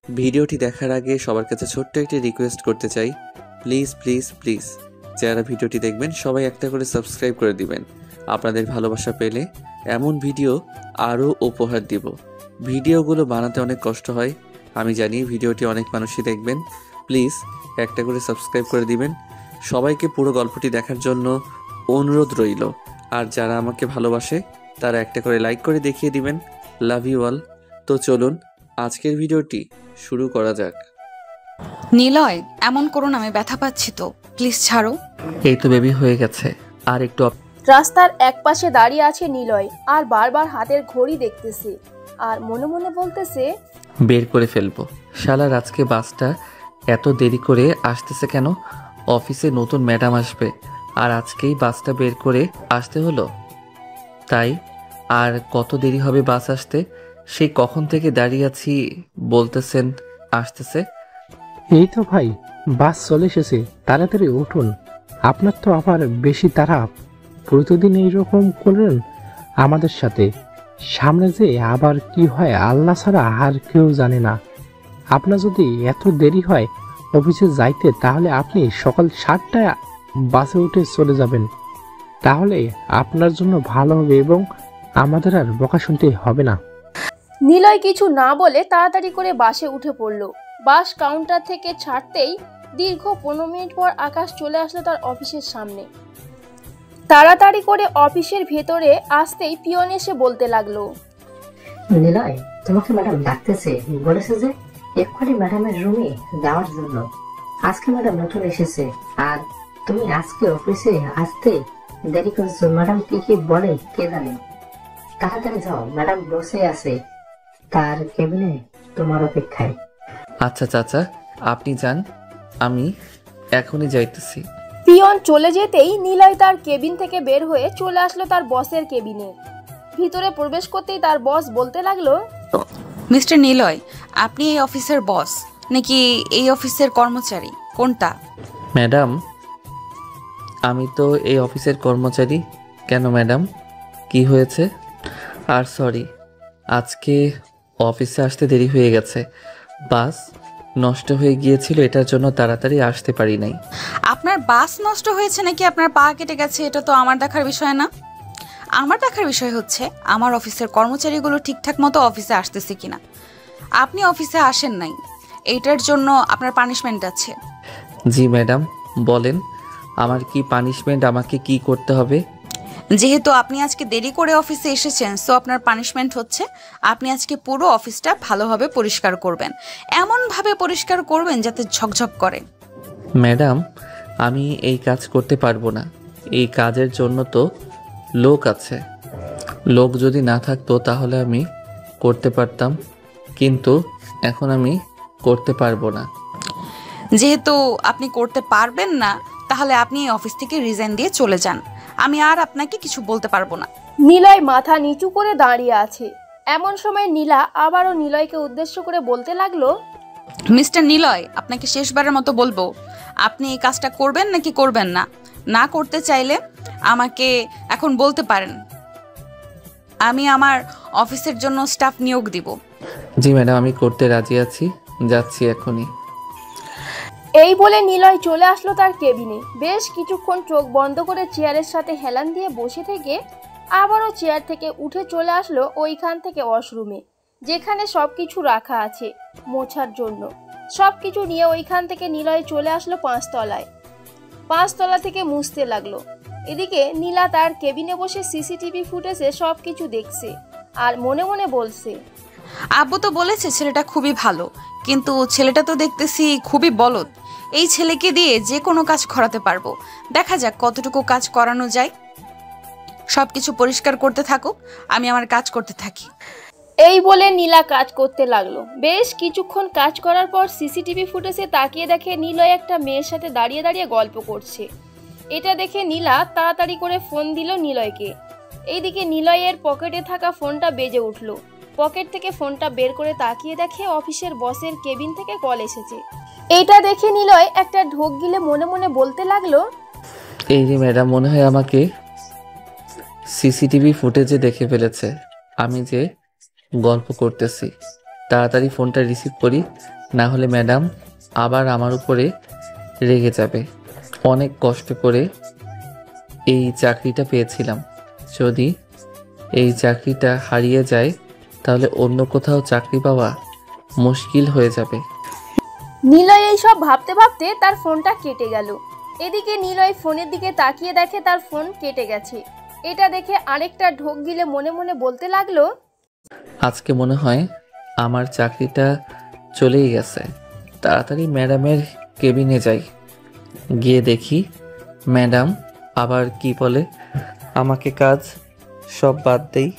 ভিডিওটি দেখার আগে সবার কাছে ছোট্ট একটি রিকোয়েস্ট করতে চাই, প্লিজ প্লিজ প্লিজ যারা ভিডিওটি দেখবেন সবাই একটা করে সাবস্ক্রাইব করে দিবেন। আপনাদের ভালোবাসা পেলে এমন ভিডিও আরও উপহার দিব। ভিডিওগুলো বানাতে অনেক কষ্ট হয়, আমি জানি। ভিডিওটি অনেক মানুষই দেখবেন, প্লিজ একটা করে সাবস্ক্রাইব করে দিবেন। সবাইকে পুরো গল্পটি দেখার জন্য অনুরোধ রইল। আর যারা আমাকে ভালোবাসে তারা একটা করে লাইক করে দেখিয়ে দিবেন। Love you all. তো চলুন আজকের ভিডিওটি শুরু করা যাক। নিলয়, এমন করো না, আমি ব্যথা পাচ্ছি তো, প্লিজ ছাড়ো। এই তো বেবি হয়ে গেছে, আর একটু রাস্তার একপাশে দাঁড়িয়ে আছে নিলয় আর বারবার হাতের ঘড়ি দেখতেছে আর মনে মনে বলতেছে, বের করে ফেলবো। শালার আজকে বাসটা এত দেরি করে আসতেছে কেন? অফিসে নতুন ম্যাডাম আসবে আর আজকেই বাসটা বের করে আসতে হলো। তাই আর কত দেরি হবে বাস আসতে? সেই কখন থেকে দাঁড়িয়ে আছি, বলতেছেন আসতেছে। এই তো ভাই, বাস চলে এসেছে, তাড়াতাড়ি উঠুন। আপনার তো আবার বেশি তাড়া। প্রতিদিন এইরকম করেন আমাদের সাথে। সামনে যে আবার কি হয় আল্লাহ ছাড়া আর কেউ জানে না। আপনার যদি এত দেরি হয় অফিসে যাইতে, তাহলে আপনি সকাল 7টায় বাসে উঠে চলে যাবেন। তাহলে আপনার জন্য ভালো হবে এবং আমাদের আর বকা শুনতে হবে না। নিলয় কিছু না বলে তাড়াতাড়ি করে বাসে উঠে পড়ল। বাস কাউন্টার থেকে ছাড়তেই দীর্ঘ 15 মিনিট পর আকাশ চলে আসলো তার অফিসের সামনে। তাড়াতাড়ি করে অফিসের ভেতরে আসতেই পিয়ন এসে বলতে লাগলো, নিলয়, তোমাকে ম্যাডাম ডাকতেছে, বলেছে যে এক্ষুনি ম্যাডামের রুমে যাওয়ার জন্য। আজকে ম্যাডাম নতুন এসেছে আর তুমি আজকে অফিসে আসতে দেরি করছো। ম্যাডাম কি কি বলে কে জানে। তাড়াতাড়ি যাও, ম্যাডাম বসে আছে তার কেবিনে তোমার অপেক্ষায়। আচ্ছা চাচা, আপনি যান, আমি এখনই যাইতেছি। পিয়ন চলে যেতেই নিলয় তার কেবিন থেকে বের হয়ে চলে আসলো তার বসের কেবিনে। ভিতরে প্রবেশ করতেই তার বস বলতে লাগলো, মিস্টার নিলয়, আপনি এই অফিসের বস নাকি এই অফিসের কর্মচারী, কোনটা? ম্যাডাম, আমি তো এই অফিসের কর্মচারী। কেন ম্যাডাম, কি হয়েছে? আর সরি, আজকে অফিসে আসতে দেরি হয়ে গেছে। বাস নষ্ট হয়ে গিয়েছিল, এটার জন্য তাড়াতাড়ি আসতে পারি নাই। আপনার বাস নষ্ট হয়েছে নাকি আপনার পা কেটে গেছে, এটা তো আমার দেখার বিষয় না। আমার দেখার বিষয় হচ্ছে আমার অফিসের কর্মচারীগুলো ঠিকঠাক মতো অফিসে আসতেছে কিনা। আপনি অফিসে আসেন নাই, এইটার জন্য আপনার পানিশমেন্ট আছে। জি ম্যাডাম, বলেন আমার কি পানিশমেন্ট, আমাকে কি করতে হবে? যেহেতু আপনি আজকে দেরি করে অফিসে এসেছেন, সো আপনার পানিশমেন্ট হচ্ছে আপনি আজকে পুরো অফিসটা ভালোভাবে পরিষ্কার করবেন। এমনভাবে পরিষ্কার করবেন যাতে ঝকঝক করে। ম্যাডাম, আমি এই কাজ করতে পারবো না। এই কাজের জন্য তো লোক আছে। লোক যদি না থাকতো তাহলে আমি করতে পারতাম, কিন্তু এখন আমি করতে পারবো না। যেহেতু আপনি করতে পারবেন না, তাহলে আপনি এই অফিস থেকে রিজাইন দিয়ে চলে যান। আমি আর আপনাকে কিছু বলতে পারবো না। নিলয় মাথা নিচু করে দাঁড়িয়ে আছে। এমন সময় নীলা আবারও নিলয়কে উদ্দেশ্য করে বলতে লাগলো, মিস্টার নিলয়, আপনাকে শেষবারের মতো বলবো, আপনি এই কাজটা করবেন নাকি করবেন না। না করতে চাইলে আমাকে এখন বলতে পারেন, আমি আমার অফিসের জন্য স্টাফ নিয়োগ দিব। জি ম্যাডাম, আমি করতে রাজি আছি, যাচ্ছি এখনই। এই বলে নিলয় চলে আসলো তার কেবিনে। বেশ কিছুক্ষণ চোখ বন্ধ করে চেয়ারের সাথে হেলান দিয়ে বসে থেকে আবারও চেয়ার থেকে উঠে চলে আসলো ওইখান থেকে ওয়াশরুমে, যেখানে সবকিছু রাখা আছে মোছার জন্য। সবকিছু নিয়ে ওইখান থেকে নিলয় চলে আসলো 5 তলায়। 5 তলা থেকে মুছতে লাগলো। এদিকে নীলা তার কেবিনে বসে সিসিটিভি ফুটেজে সবকিছু দেখছে আর মনে মনে বলছে, আব্বু তো বলেছে ছেলেটা খুবই ভালো, কিন্তু ছেলেটা তো দেখতেছি খুবই বলদ। এই ছেলেকে দিয়ে যে কোনো কাজ করাতে পারবো। দেখা যাক কতটুকু কাজ করানো যায়। সবকিছু পরিষ্কার করতে থাকুক, আমি আমার কাজ করতে থাকি। এই বলে নীলা কাজ করতে লাগলো। বেশ কিছুক্ষণ কাজ করার পর সিসিটিভি ফুটেজে তাকিয়ে দেখে নিলয় একটা মেয়ের সাথে দাঁড়িয়ে দাঁড়িয়ে গল্প করছে। এটা দেখে নীলা তাড়াতাড়ি করে ফোন দিল নিলয়কে। এইদিকে নিলয়ের পকেটে থাকা ফোনটা বেজে উঠলো। পকেট থেকে ফোনটা বের করে তাকিয়ে দেখে অফিসের বসের কেবিন থেকে কল এসেছে। এটা দেখে নিলয় একটা ঢোক গিলে মনে মনে বলতে লাগলো, এই যে ম্যাডাম, মনে হয় আমাকে সিসিটিভি ফুটেজে দেখে ফেলেছে আমি যে গল্প করতেছি। তাড়াতাড়ি ফোনটা রিসিভ করি, না হলে ম্যাডাম আবার আমার উপরে রেগে যাবে। অনেক কষ্ট করে এই চাকরিটা পেয়েছিলাম, যদি এই চাকরিটা হারিয়ে যায় তাহলে অন্য কোথাও চাকরি পাওয়া মুশকিল হয়ে যাবে। নিলয় এইসব ভাবতে ভাবতে তার ফোনটা কেটে গেল। এদিকে নিলয় ফোনের দিকে তাকিয়ে দেখে তার ফোন কেটে গেছে। এটা দেখে আরেকটা ঢোক গিলে মনে মনে বলতে লাগলো, আজকে মনে হয় আমার চাকরিটা চলেই গেছে। তাড়াতাড়ি ম্যাডামের কেবিনে যাই, গিয়ে দেখি ম্যাডাম আবার কি বলে। আমাকে কাজ সব বাদ দেই।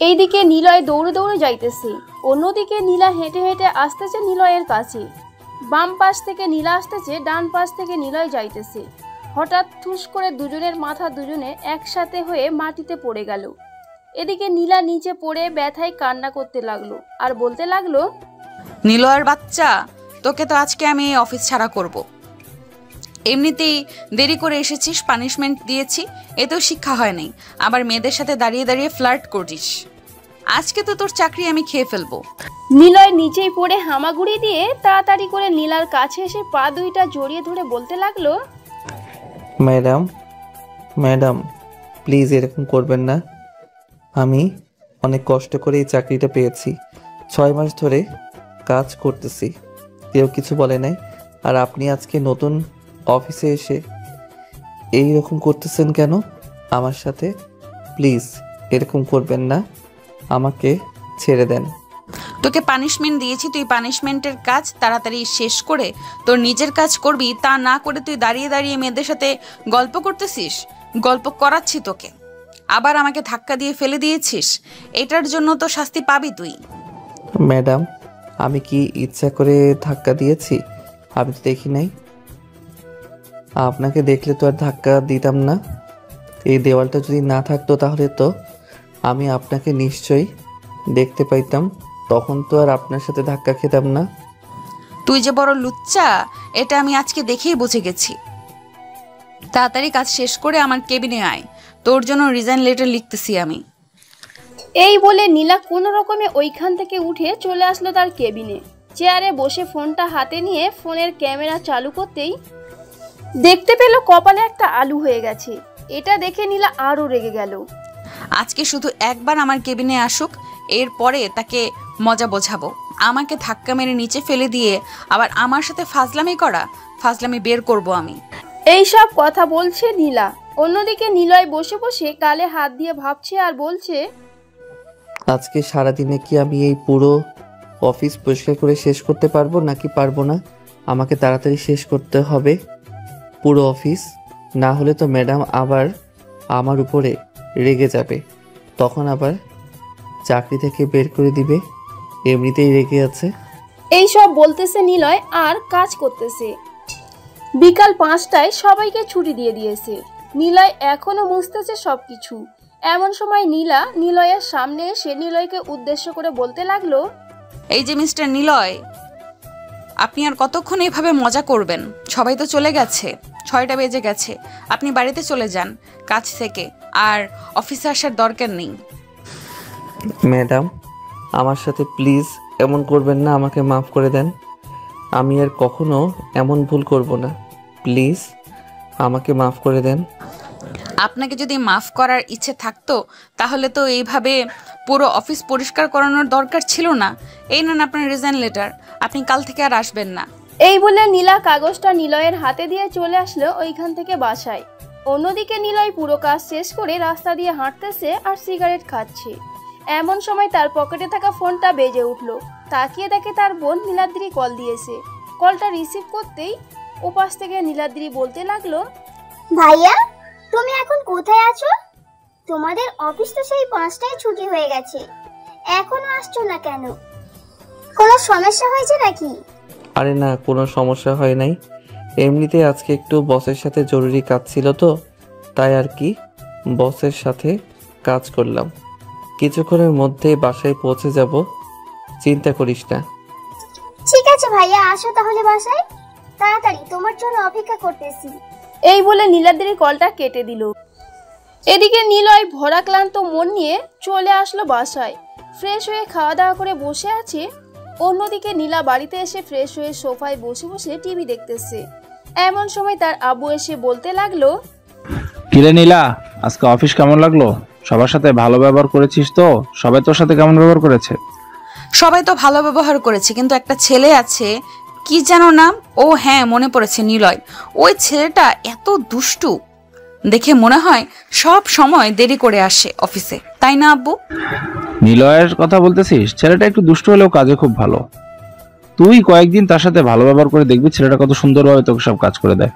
এইদিকে নিলয় দৌড়ে দৌড়ে যাইতেছে, অন্যদিকে নীলা হেঁটে হেঁটে আসতেছে নিলয়ের কাছে। বাম পাশ থেকে নীলা আসতেছে, ডান পাশ থেকে নিলয় যাইতেছে। হঠাৎ ঠুস করে দুজনের মাথা দুজনে একসাথে হয়ে মাটিতে পড়ে গেল। এদিকে নীলা নিচে পড়ে ব্যথায় কান্না করতে লাগলো আর বলতে লাগলো, নিলয়ের বাচ্চা, তোকে তো আজকে আমি অফিস ছাড়া করব। এমনিতেই দেরি করে এসেছিস, পানিশমেন্ট দিয়েছি, এতেও শিক্ষা হয় নাই, আবার মেয়েদের সাথে দাঁড়িয়ে দাঁড়িয়ে ফ্লার্ট করিস। আজকে তো তোর চাকরি আমি খেয়ে ফেলবো। নিলয় নিচেই পড়ে হামাগুড়ি দিয়ে তাড়াতাড়ি করে নীলার কাছে এসে পা দুইটা জড়িয়ে ধরে বলতে লাগলো, ম্যাডাম ম্যাডাম প্লিজ এরকম করবেন না। আমি অনেক কষ্ট করে এই চাকরিটা পেয়েছি, 6 মাস ধরে কাজ করতেছি, কেউ কিছু বলে নাই। আর আপনি আজকে নতুন অফিসে এসে এই রকম করতেছেন কেন আমার সাথে? প্লিজ এরকম করবেন না, আমাকে ছেড়ে দেন। তোকে পানিশমেন্ট দিয়েছি, তুই পানিশমেন্টের কাজ তাড়াতাড়ি শেষ করে তোর নিজের কাজ করবি, তা না করে তুই দাঁড়িয়ে দাঁড়িয়ে মেয়েদের সাথে গল্প করতেছিস। গল্প করাচ্ছি তোকে, আবার আমাকে ধাক্কা দিয়ে ফেলে দিয়েছিস, এটার জন্য তো শাস্তি পাবি তুই। ম্যাডাম আমি কি ইচ্ছা করে ধাক্কা দিয়েছি? আমি তো দেখি নাই। আপনাকে দেখলে তো আর ধাক্কা দিতাম না। এই দেওয়ালটা যদি না থাকতো তাহলে তো আমি আপনাকে নিশ্চয়ই দেখতে পাইতাম, তখন তো আর আপনার সাথে ধাক্কা খেতাম না। তুই যে বড় লুচ্চা, এটা আমি আজকে দেখেই বুঝে গেছি। তাড়াতাড়ি কাজ শেষ করে আমার কেবিনে আয়, তোর জন্য রিজাইন লেটার লিখতেছি আমি। এই বলে নীলা কোনো রকমে ওইখান থেকে উঠে চলে আসলো তার কেবিনে। চেয়ারে বসে ফোনটা হাতে নিয়ে ফোনের ক্যামেরা চালু করতেই দেখতে পেল কপালে একটা আলু হয়ে গেছে। এটা দেখে নীলা আরও রেগে গেল। আজকে শুধু একবার আমার কেবিনে আসুক, এরপরে তাকে মজা বোঝাবো। আমাকে ধাক্কা মেরে নিচে ফেলে দিয়ে আবার আমার সাথে ফাজলামি বের করব আমি। এইসব কথা বলছে নীলা। অন্যদিকে নিলয় বসে বসে গালে হাত দিয়ে ভাবছে আর বলছে, আজকে সারাদিনে কি আমি এই পুরো অফিস পরিষ্কার করে শেষ করতে পারবো নাকি পারবো না? আমাকে তাড়াতাড়ি শেষ করতে হবে পুরো অফিস, না হলে তো ম্যাডাম আবার আমার উপরে রেগে যাবে, তখন আবার চাকরি থেকে বের করে দিবে। এমনিতেই রেগে আছে। এইসব বলতেছে নিলয় আর কাজ করতেছে। বিকাল 5টায় সবাইকে ছুটি দিয়ে দিয়েছে। নিলয় এখনো মুছতেছে সবকিছু। এমন সময় নীলা নিলয়ের সামনে এসে নিলয়কে উদ্দেশ্য করে বলতে লাগলো, এই যে মিস্টার নিলয়, আপনি আর কতক্ষণ এভাবে মজা করবেন? সবাই তো চলে গেছে, 6টা বেজে গেছে, আপনি বাড়িতে চলে যান কাজ থেকে, আর অফিসে আসার দরকার নেই। ম্যাডাম আমার সাথে প্লিজ এমন করবেন না, আমাকে মাফ করে দেন। আমি আর কখনো এমন ভুল করব না, প্লিজ আমাকে মাফ করে দেন। আপনাকে যদি মাফ করার ইচ্ছে থাকতো তাহলে তো এইভাবে পুরো অফিস পরিষ্কার করানোর দরকার ছিল না। এই নেন আপনার রিজাইন লেটার, আপনি কাল থেকে আর আসবেন না। এই বলে নীলা কাগজটা নিলয়ের হাতে দিয়ে চলে আসলো ওইখান থেকে বাসায়। অন্যদিকে নিলয় পুরো কাজ শেষ করে রাস্তা দিয়ে হাঁটতেছে আর সিগারেট খাচ্ছে। এমন সময় তার পকেটে থাকা ফোনটা বেজে উঠলো। তাকিয়ে দেখে তার বোন নীলাদ্রি কল দিয়েছে। কলটা রিসিভ করতেই ওপাশ থেকে নীলাদ্রি বলতে লাগলো, ভাইয়া তুমি এখন কোথায় আছো? তোমাদের অফিস তো সেই 5টায় ছুটি হয়ে গেছে, এখনো আসছো না কেন? কোনো সমস্যা হয়েছে নাকি? আরে না, কোনো সমস্যা হয় নাই, এমনিতে আজকে একটু বসের সাথে জরুরি কাজ ছিল তো, তাই আর কি বসের সাথে কাজ করলাম। কিছুক্ষণের মধ্যে বাসায় পৌঁছে যাব, চিন্তা করিস না। ঠিক আছে ভাইয়া, আসো তাহলে বাসায়, তাড়াতাড়ি তোমার জন্য অপেক্ষা করতেছি। এই বলে নীলাদ্রি কলটা কেটে দিল। এদিকে নিলয় ভরা ক্লান্ত মন নিয়ে চলে আসলো বাসায়। ফ্রেশ হয়ে খাওয়া দাওয়া করে বসে আছে। অন্যদিকে নীলা বাড়িতে এসে ফ্রেশ হয়ে সোফায় বসে বসে টিভি দেখতেছে। এমন সময় তার আব্বু এসে বলতে লাগলো, কিরে নীলা, আজকে অফিস কেমন লাগলো? সবার সাথে ভালো ব্যবহার করেছিস তো? সবাই তোর সাথে কেমন ব্যবহার করেছে? সবাই তো ভালো ব্যবহার করেছে, কিন্তু একটা ছেলে আছে, কি যেন নাম, ও হ্যাঁ মনে পড়েছে, নিলয়। ওই ছেলেটা এত দুষ্টু, দেখে মনে হয় সব সময় দেরি করে আসে অফিসে, তাই না আব্বু? নিলয়ের কথা বলতেছিস? ছেলেটা একটু দুষ্ট হলেও কাজে খুব ভালো। তুই কয়েকদিন তার সাথে ভালো ব্যবহার করে দেখবি ছেলেটা কত সুন্দরভাবে তোকে সব কাজ করে দেয়।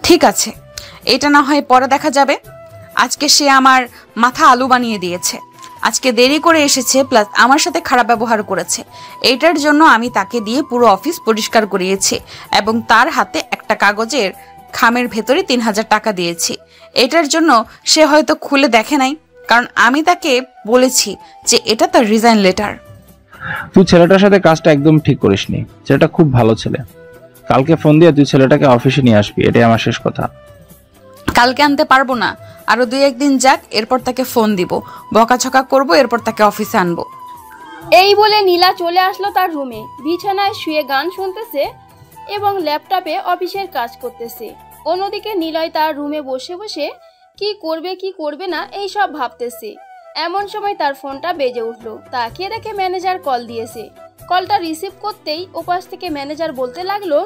ঠিক আছে, এটা না হয় পরে দেখা যাবে। আজকে সে আমার মাথা আলু বানিয়ে দিয়েছে। আজকে দেরি করে এসেছে, প্লাস আমার সাথে খারাপ ব্যবহার করেছে। এটার জন্য আমি তাকে দিয়ে পুরো অফিস পরিষ্কার করিয়েছি এবং তার হাতে একটা কাগজের খামের ভেতরে 3000 টাকা দিয়েছি। এটার জন্য সে হয়তো খুলে দেখে নাই, কারণ আমি তাকে বলেছি যে এটা তার রিজাইন লেটার। তুই ছেলেটার সাথে কাজটা একদম ঠিক করিসনি। ছেলেটা খুব ভালো ছেলে। কালকে ফোন দিয়ে তুই ছেলেটাকে অফিসে নিয়ে আসবি, এটাই আমার শেষ কথা। কালকে আনতে পারবো না, আরো 2-1 দিন যাক, এরপর তাকে ফোন দিব, বকাঝকা করব, এরপর তাকে অফিসে আনবো। এই বলে নীলা চলে আসলো তার রুমে। বিছানায় শুয়ে গান শুনতেছে এবং ল্যাপটপে অফিসের কাজ করতেছে। অন্যদিকে নিলয় তার রুমে বসে বসে কি করবে না এই সব ভাবতেছে। এমন সময় তার ফোনটা বেজে উঠলো। তাকিয়ে দেখে ম্যানেজার কল দিয়েছে। কলটা রিসিভ করতেই ওপাশ থেকে ম্যানেজার বলতে লাগলো,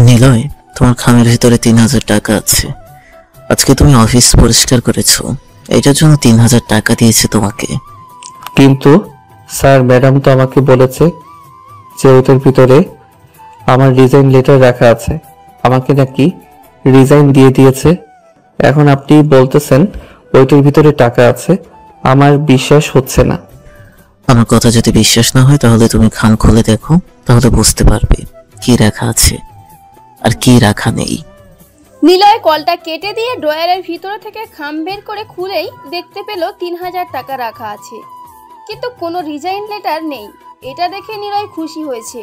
নিলয়, তোমার খামের ভিতরে 3000 টাকা আছে। আজকে তুমি অফিস পরিষ্কার করেছো, এটার জন্য 3000 টাকা দিয়েছে তোমাকে। কিন্তু স্যার, ম্যাডাম তো আমাকে বলেছে যে ওইটার ভিতরে আমার রিজাইন লেটার রাখা আছে। আমাকে নাকি রিজাইন দিয়ে দিয়েছে। এখন আপনি বলতেছেন ওইটার ভিতরে টাকা আছে, আমার বিশ্বাস হচ্ছে না। আমার কথা যদি বিশ্বাস না হয় তাহলে তুমি খাম খুলে দেখো, তাহলে বুঝতে পারবে কি রাখা আছে আর কি রাখা নেই। নিলয় কলটা কেটে দিয়ে ড্রয়ারের ভিতর থেকে খাম বের করে খুলেই দেখতে পেল 3000 টাকা রাখা আছে, কিন্তু কোনো রিজাইন লেটার নেই। এটা দেখে নিলয় খুশি হয়েছে,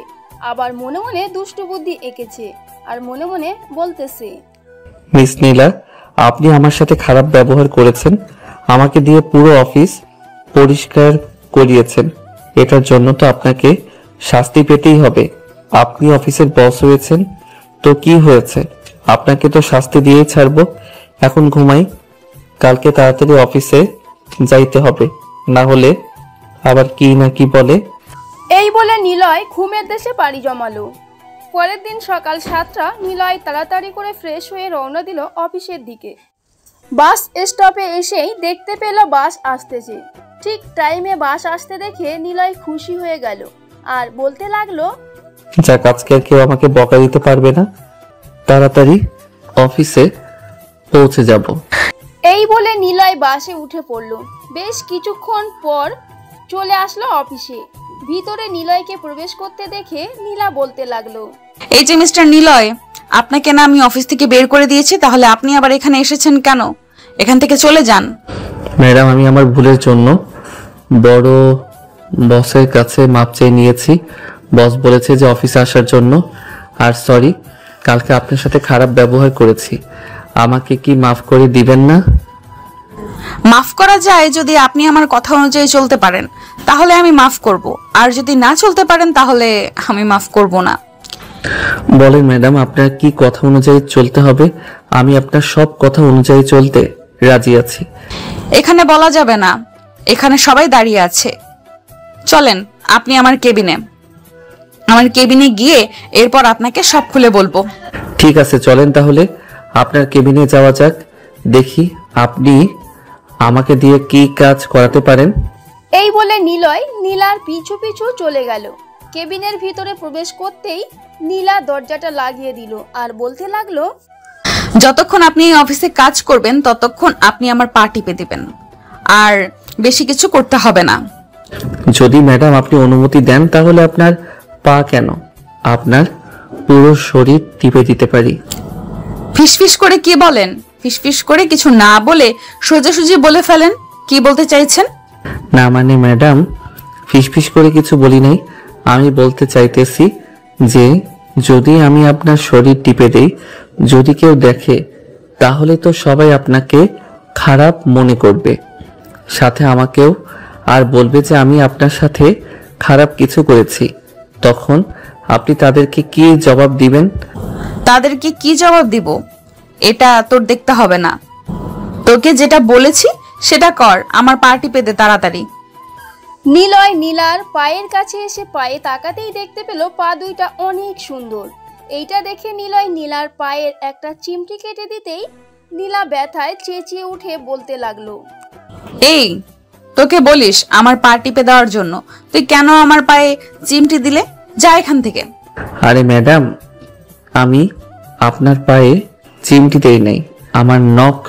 আবার মনে মনে দুষ্টু বুদ্ধি এঁকেছে আর মনে মনে বলতেছে, মিস নীলা, আপনি আমার সাথে খারাপ ব্যবহার করেছেন, আমাকে দিয়ে পুরো অফিস পরিষ্কার করিয়েছেন। এটার জন্য তো আপনাকে শাস্তি পেতেই হবে। আপনি অফিসের বস হয়েছেন তো কি হয়েছে, আপনাকে তো শাস্তি দিয়েই ছাড়বো। এখন ঘুমাই, কালকে তাড়াতাড়ি অফিসে যাইতে হবে, না হলে আবার কি না কি বলে। এই বলে নিলয় ঘুমের দেশে পাড়ি জমালো। পরের দিন সকাল 7টা নিলয় তাড়াতাড়ি করে ফ্রেশ হয়ে রওনা দিল অফিসের দিকে। বাস স্টপে এসেই দেখতে পেল বাস আসতেছে। ঠিক টাইমে বাস আসতে দেখে নিলয় খুশি হয়ে গেল আর বলতে লাগলো, যাক, আজকে আর কেউ আমাকে বকা দিতে পারবে না, তাড়াতাড়ি অফিসে পৌঁছে যাব। এই বলে নিলয় বাসে উঠে পড়ল। বেশ কিছুক্ষণ পর চলে আসলো অফিসে। ভিতরে নিলয়কে প্রবেশ করতে দেখে নীলা বলতে লাগলো, এই যে মিস্টার নিলয়, আপনাকে না আমি অফিস থেকে বের করে দিয়েছি, তাহলে আপনি আবার এখানে এসেছেন কেন? এখান থেকে চলে যান। ম্যাডাম, আমি আমার ভুলের জন্য বড় বসের কাছে মাপ চেয়ে নিয়েছি। বস বলেছে যে অফিসে আসার জন্য। আর সরি, কালকে আপনার সাথে খারাপ ব্যবহার করেছি, আমাকে কি মাফ করে দিবেন না? মাফ করা যায় যদি আপনি আমার কথা অনুযায়ী চলতে পারেন, তাহলে আমি মাফ করব, আর যদি না চলতে পারেন তাহলে আমি মাফ করব না। বলেন ম্যাডাম, আপনার কি কথা অনুযায়ী চলতে হবে? আমি আপনার সব কথা অনুযায়ী চলতে রাজি আছি। এখানে বলা যাবে না, এখানে সবাই দাঁড়িয়ে আছে। চলেন আপনি আমার কেবিনে গিয়ে এরপর আপনাকে সব খুলে বলবো। ঠিক আছে, চলেন তাহলে আপনার কেবিনে যাওয়া যাক, দেখি আপনি আমাকে দিয়ে কি কাজ করাতে পারেন। এই বলে নিলয় নীলার পিছু পিছু চলে গেল। কেবিনের ভিতরে প্রবেশ করতেই নীলা দরজাটা লাগিয়ে দিল আর বলতে লাগলো, যতক্ষণ আপনি এই অফিসে কাজ করবেন ততক্ষণ আপনি আমার পা টিপে দিবেন, আর বেশি কিছু করতে হবে না। যদি ম্যাডাম আপনি অনুমতি দেন তাহলে আপনার পা কেন, আপনার পুরো শরীর টিপে দিতে পারি। ফিসফিস করে কি বলেন? ফিসফিস করে কিছু না বলে সোজাসুজি বলে ফেলেন, কি বলতে চাইছেন? না মানে ম্যাডাম, ফিসফিস করে কিছু বলি নাই। আমি বলতে চাইতেছি যে যদি আমি আপনার শরীর টিপে দেই, যদি কেউ দেখে তাহলে তো সবাই আপনাকে খারাপ মনে করবে, সাথে আমাকেও আর বলবে যে আমি আপনার সাথে খারাপ কিছু করেছি, তখন আপনি তাদেরকে কি জবাব দিবেন? তাদেরকে কি জবাব দিব এটা তোর দেখতে হবে না। তোকে যেটা বলেছি সেটা কর, আমার পা টিপে দে তাড়াতাড়ি। নিলয় নীলার পায়ের কাছে এসে পায়ে তাকাতেই দেখতে পেল পা দুইটা অনেক সুন্দর। এইটা দেখে নিলয় নীলার পায়ের একটা চিমটি কেটে দিতেই নীলা ব্যথায় চেঁচিয়ে উঠে বলতে লাগলো, এই তোকে বলিস আমার পা টিপে দেওয়ার জন্য, তুই কেন আমার পায়ে চিমটি দিলে? যা এখান থেকে। আরে ম্যাডাম, আমি আপনার পায়ে চিমটি দেই নাই, আমার নখ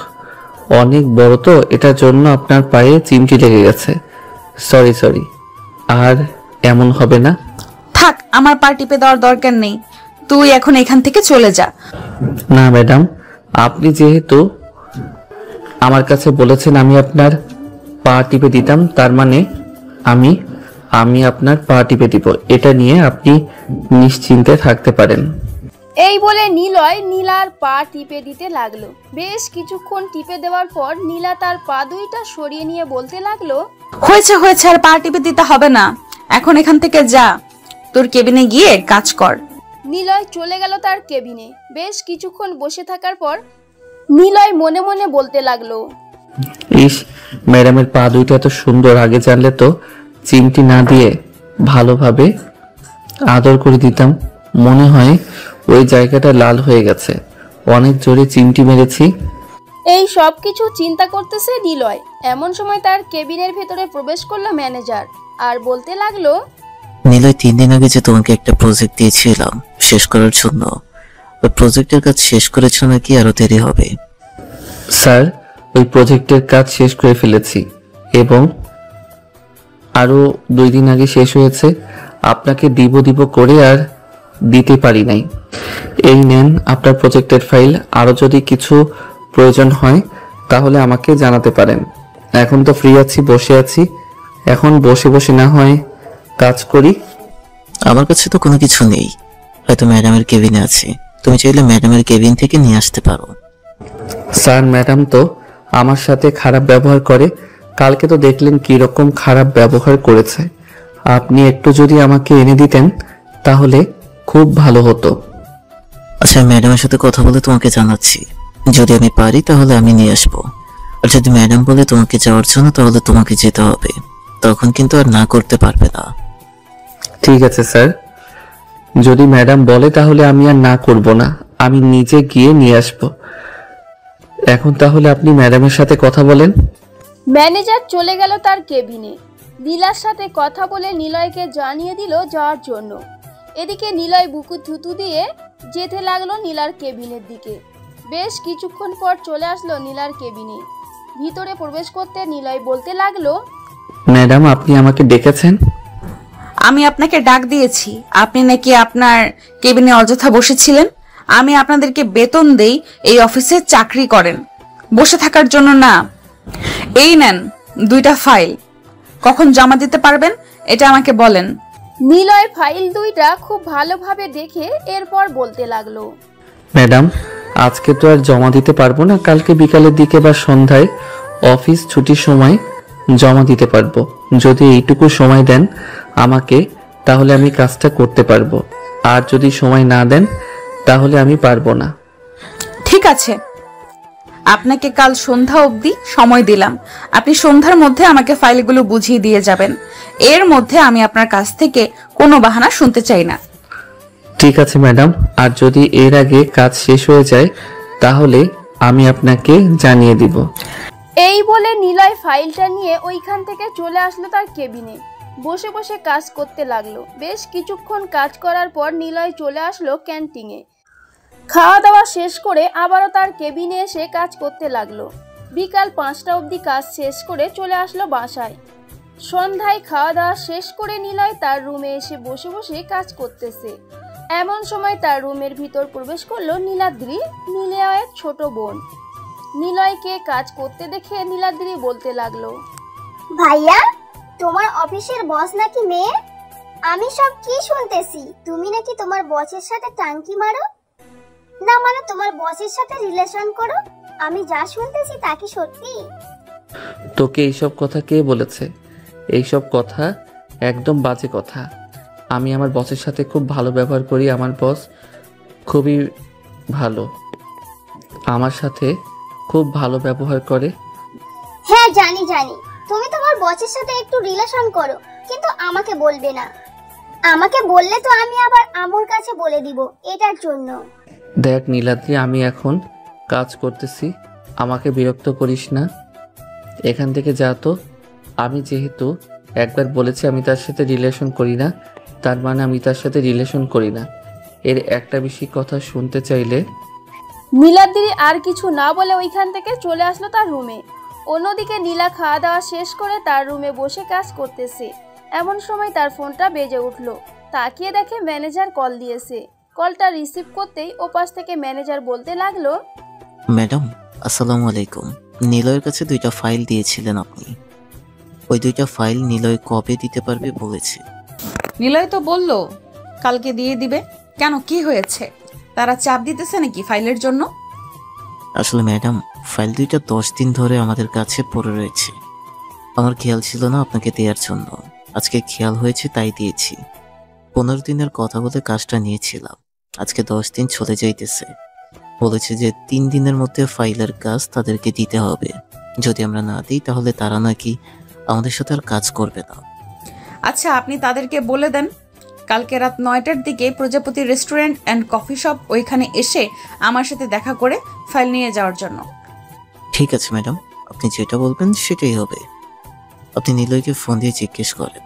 অনেক বড় তো এটার জন্য আপনার পায়ে চিমটি লেগে গেছে। সরি, আর এমন হবে না। থাক, আমার পা টিপে দেওয়ার দরকার নেই, তুই এখন এখান থেকে চলে যা। না ম্যাডাম, আপনি যেহেতু আমার কাছে বলেছেন আমি আপনার পা টিপে দিতাম, তার মানে আমি আপনার পা টিপে দিব, এটা নিয়ে আপনি নিশ্চিন্তে থাকতে পারেন। এই বলে নিলয় নীলার পা টিপে দিতে লাগলো। বেশ কিছুক্ষণ টিপে দেওয়ার পর নীলা তার পা দুইটা সরিয়ে নিয়ে বলতে লাগলো, হয়েছে, আর পা টিপে দিতে হবে না, এখন এখান থেকে যা, তোর কেবিনে গিয়ে কাজ কর। নিলয় চলে গেল তার কেবিনে। বেশ কিছুক্ষণ বসে থাকার পর নিলয় মনে মনে বলতে লাগলো, ইস, ম্যাডামের পা দুইটা এত সুন্দর, আগে জানলে তো চিমটি না দিয়ে ভালোভাবে আদর করে দিতাম। মনে হয় ওই জায়গাটা লাল হয়ে গেছে, অনেক জোরে চিমটি মেরেছি। এই সব কিছু চিন্তা করতেছে নিলয়। এমন সময় তার কেবিনের ভেতরে প্রবেশ করলো ম্যানেজার আর বলতে লাগলো, নিলয় 3 দিন আগে যে তোমাকে একটা প্রজেক্ট দিয়েছিলাম শেষ করার জন্য, ওই প্রজেক্টের কাজ শেষ করেছো নাকি আরো দেরি হবে? স্যার, ওই প্রজেক্টের কাজ শেষ করে ফেলেছি এবং আরো 2 দিন আগে শেষ হয়েছে। আপনাকে দিব করে আর দিতে পারি নাই। এই নেন আপনার প্রজেক্টের ফাইল, আরো যদি কিছু প্রয়োজন হয় তাহলে আমাকে জানাতে পারেন। এখন তো ফ্রি আছি, বসে আছি, এখন বসে না হয় কাজ করি। আমার কাছে তো কোনো কিছু নেই, হয়তো ম্যাডামের কেবিনে আছে, তুমি চাইলে ম্যাডামের কেবিন থেকে নিয়ে আসতে পারো। স্যার, ম্যাডাম তো আমার সাথে খারাপ ব্যবহার করে, কালকে তো দেখলেন কি রকম খারাপ ব্যবহার করেছে। আপনি একটু যদি আমাকে এনে দিতেন তাহলে খুব ভালো হতো। আচ্ছা, ম্যাডামের সাথে কথা বলে তোমাকে জানাচ্ছি, যদি আমি পারি তাহলে আমি নিয়ে আসবো, আর যদি ম্যাডাম বলে তোমাকে যাওয়ার জন্য তাহলে তোমাকে যেতে হবে, তখন কিন্তু আর না করতে পারবে না। ঠিক আছে স্যার, যদি ম্যাডাম বলে তাহলে আমি আর না করব না, আমি নিজে গিয়ে নিয়ে আসব। এখন তাহলে আপনি ম্যাডামের সাথে কথা বলেন। ম্যানেজার চলে গেল তার কেবিনে। নীলার সাথে কথা বলে নিলয়কে জানিয়ে দিল যাওয়ার জন্য। এদিকে নিলয় বুকু থুতু দিয়ে যেতে লাগলো নীলার কেবিনের দিকে। বেশ কিছুক্ষণ পর চলে আসলো নীলার কেবিনে। ভিতরে প্রবেশ করতে নিলয় বলতে লাগলো, ম্যাডাম, আপনি আমাকে ডেকেছেন? আমি আপনাকে ডাক দিয়েছি, আপনি নাকি আপনার কেবিনে অযথা বসেছিলেন। আমি আপনাদেরকে বেতন দেই, এই অফিসে চাকরি করেন, বসে থাকার জন্য না। এই নেন 2টা ফাইল, কখন জমা দিতে পারবেন এটা আমাকে বলেন। নিলয় ফাইল দুইটা খুব ভালোভাবে দেখে এরপর বলতে লাগলো, ম্যাডাম, আজকে তো আর জমা দিতে পারবো না, কালকে বিকালের দিকে বা সন্ধ্যায় অফিস ছুটির সময় জমা দিতে পারবো। যদি এইটুকু সময় দেন আমাকে তাহলে আমি কাজটা করতে পারবো, আর যদি সময় না দেন তাহলে আমি পারবো না। ঠিক আছে, আপনাকে কাল সন্ধ্যা অবধি সময় দিলাম, আপনি সন্ধ্যার মধ্যে আমাকে ফাইলগুলো বুঝিয়ে দিয়ে যাবেন। এর মধ্যে আমি আপনার কাছ থেকে কোনো বাহানা শুনতে চাই না। ঠিক আছে ম্যাডাম, আর যদি এর আগে কাজ শেষ হয়ে যায় তাহলে আমি আপনাকে জানিয়ে দিব। এই বলে নিলয় ফাইলটা নিয়ে ওইখান থেকে চলে আসলো তার কেবিনে। বসে বসে কাজ করতে লাগলো। বেশ কিছুক্ষণ কাজ করার পর নিলয় চলে আসলো ক্যান্টিনে। খাওয়া দাওয়া শেষ করে আবারও তার কেবিনে এসে কাজ করতে লাগলো। বিকাল 5টা অবধি কাজ শেষ করে চলে আসলো বাসায়। সন্ধ্যায় খাওয়া দাওয়া শেষ করে নিলয় তার রুমে এসে বসে বসে কাজ করতেছে। এমন সময় তার রুমের ভিতর প্রবেশ করলো নীলাদ্রি, নিলয়ের ছোট বোন। নিলয়কে কাজ করতে দেখে নীলাদ্রি বলতে লাগলো, ভাইয়া, তোমার অফিসের বস নাকি মেয়ে? আমি সব কি শুনতেছি, তুমি নাকি তোমার বসের সাথে টাঙ্কি মারো, না মানে তোমার বসের সাথে রিলেশন করো। আমি যা শুনতেছি তা কি সত্যি? তোকে এইসব কথা কে বলেছে? এইসব কথা একদম বাজে কথা। আমি আমার বসের সাথে খুব ভালো ব্যবহার করি। আমার বস খুবই ভালো, আমার সাথে খুব ভালো ব্যবহার করে। হ্যাঁ জানি জানি, তুমি তোমার বসের সাথে একটু রিলেশন করো, কিন্তু আমাকে বলবে না। আমাকে বললে তো আমি আবার আম্মুর কাছে বলে দিব এটার জন্য। দেখ নীলাদ্রি, আমি এখন কাজ করতেছি, আমাকে বিরক্ত করিস না। এখান থেকে যা তো। আমি যেহেতু একবার বলেছি আমি তার সাথে রিলেশন করি না, তার মানে আমি তার সাথে রিলেশন করি না। এর একটা বেশি কথা শুনতে চাইলে নীলাদ্রি আর কিছু না বলে ওইখান থেকে চলে আসলো তার রুমে। অন্যদিকে নীলা খাওয়া দাওয়া শেষ করে তার রুমে বসে কাজ করতেছে। এমন সময় তার ফোনটা বেজে উঠলো। তাকিয়ে দেখে ম্যানেজার কল দিয়েছে। কলটা রিসিভ করতেই ওপাশ থেকে ম্যানেজার বলতে লাগলো, ম্যাডাম আসসালামু আলাইকুম। নিলয়ের কাছে 2টা ফাইল দিয়েছিলেন আপনি, ওই 2টা ফাইল নিলয় কবে দিতে পারবে বলেছে। নিলয় তো বলল কালকে দিয়ে দিবে। কেন, কি হয়েছে? তারা চাপ দিতেছে নাকি ফাইলের জন্য? আসলে ম্যাডাম, ফাইল 2টা 10 দিন ধরে আমাদের কাছে পড়ে রয়েছে। আমার খেয়াল ছিল না আপনাকে দেওয়ার জন্য, আজকে খেয়াল হয়েছে তাই দিয়েছি। 15 দিনের কথা বলে কাজটা নিয়েছিলাম, আজকে 10 দিন চলে যাইতেছে। বলেছে যে 3 দিনের মধ্যে ফাইলের কাজ তাদেরকে দিতে হবে, যদি আমরা না দিই তাহলে তারা নাকি আমাদের সাথে আর কাজ করবে না। আচ্ছা, আপনি তাদেরকে বলে দেন কালকে রাত 9টার দিকে প্রজাপতি রেস্টুরেন্ট অ্যান্ড কফি শপ ওইখানে এসে আমার সাথে দেখা করে ফাইল নিয়ে যাওয়ার জন্য। ঠিক আছে ম্যাডাম, আপনি যেটা বলবেন সেটাই হবে। আপনি নিলয়কে ফোন দিয়ে জিজ্ঞেস করেন।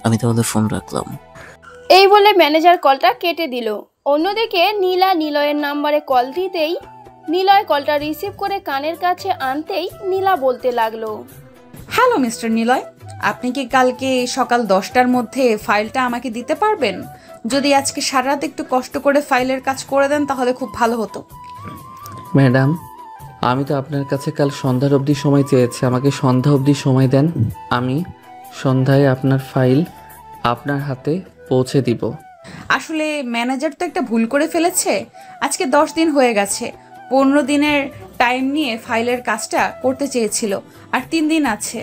আমি তাহলে ফোন রাখলাম। এই বলে ম্যানেজার কলটা কেটে দিল। অন্যদিকে নীলা নিলয়ের নাম্বারে কল দিতেই নিলয় কলটা রিসিভ করে কানের কাছে আনতেই নীলা বলতে লাগলো, হ্যালো মিস্টার নিলয়, আপনি কি কালকে সকাল 10টার মধ্যে ফাইলটা আমাকে দিতে পারবেন? যদি আজকে সারা রাত একটু কষ্ট করে ফাইলের কাজ করে দেন তাহলে খুব ভালো হতো। ম্যাডাম, আমি তো আপনার কাছে কাল সন্ধ্যার অবধি সময় চেয়েছি, আমাকে সন্ধ্যা অবধি সময় দেন। আমি সন্ধ্যায় আপনার ফাইল আপনার হাতে পৌঁছে দিব। আসলে ম্যানেজার তো একটা ভুল করে ফেলেছে। আজকে 10 দিন হয়ে গেছে, 15 দিনের টাইম নিয়ে ফাইলের কাজটা করতে চেয়েছিল, আর 3 দিন আছে।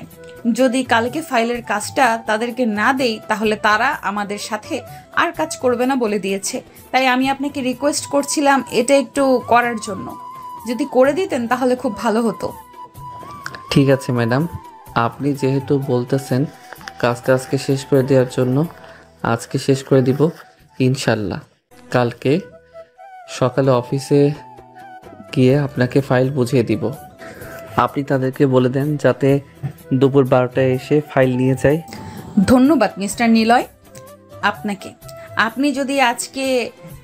যদি কালকে ফাইলের কাজটা তাদেরকে না দেই তাহলে তারা আমাদের সাথে আর কাজ করবে না বলে দিয়েছে। তাই আমি আপনাকে রিকোয়েস্ট করছিলাম এটা একটু করার জন্য। যদি করে দিতেন তাহলে খুব ভালো হতো। ঠিক আছে ম্যাডাম, আপনি যেহেতু বলতেছেন কাজটা আজকে শেষ করে দেওয়ার জন্য, আজকে শেষ করে দিব ইনশাল্লাহ। কালকে সকালে অফিসে গিয়ে আপনাকে ফাইল বুঝিয়ে দিব। আপনি তাদেরকে বলে দেন যাতে দুপুর 12টায় এসে ফাইল নিয়ে যায়। ধন্যবাদ মিস্টার নিলয় আপনাকে। আপনি যদি আজকে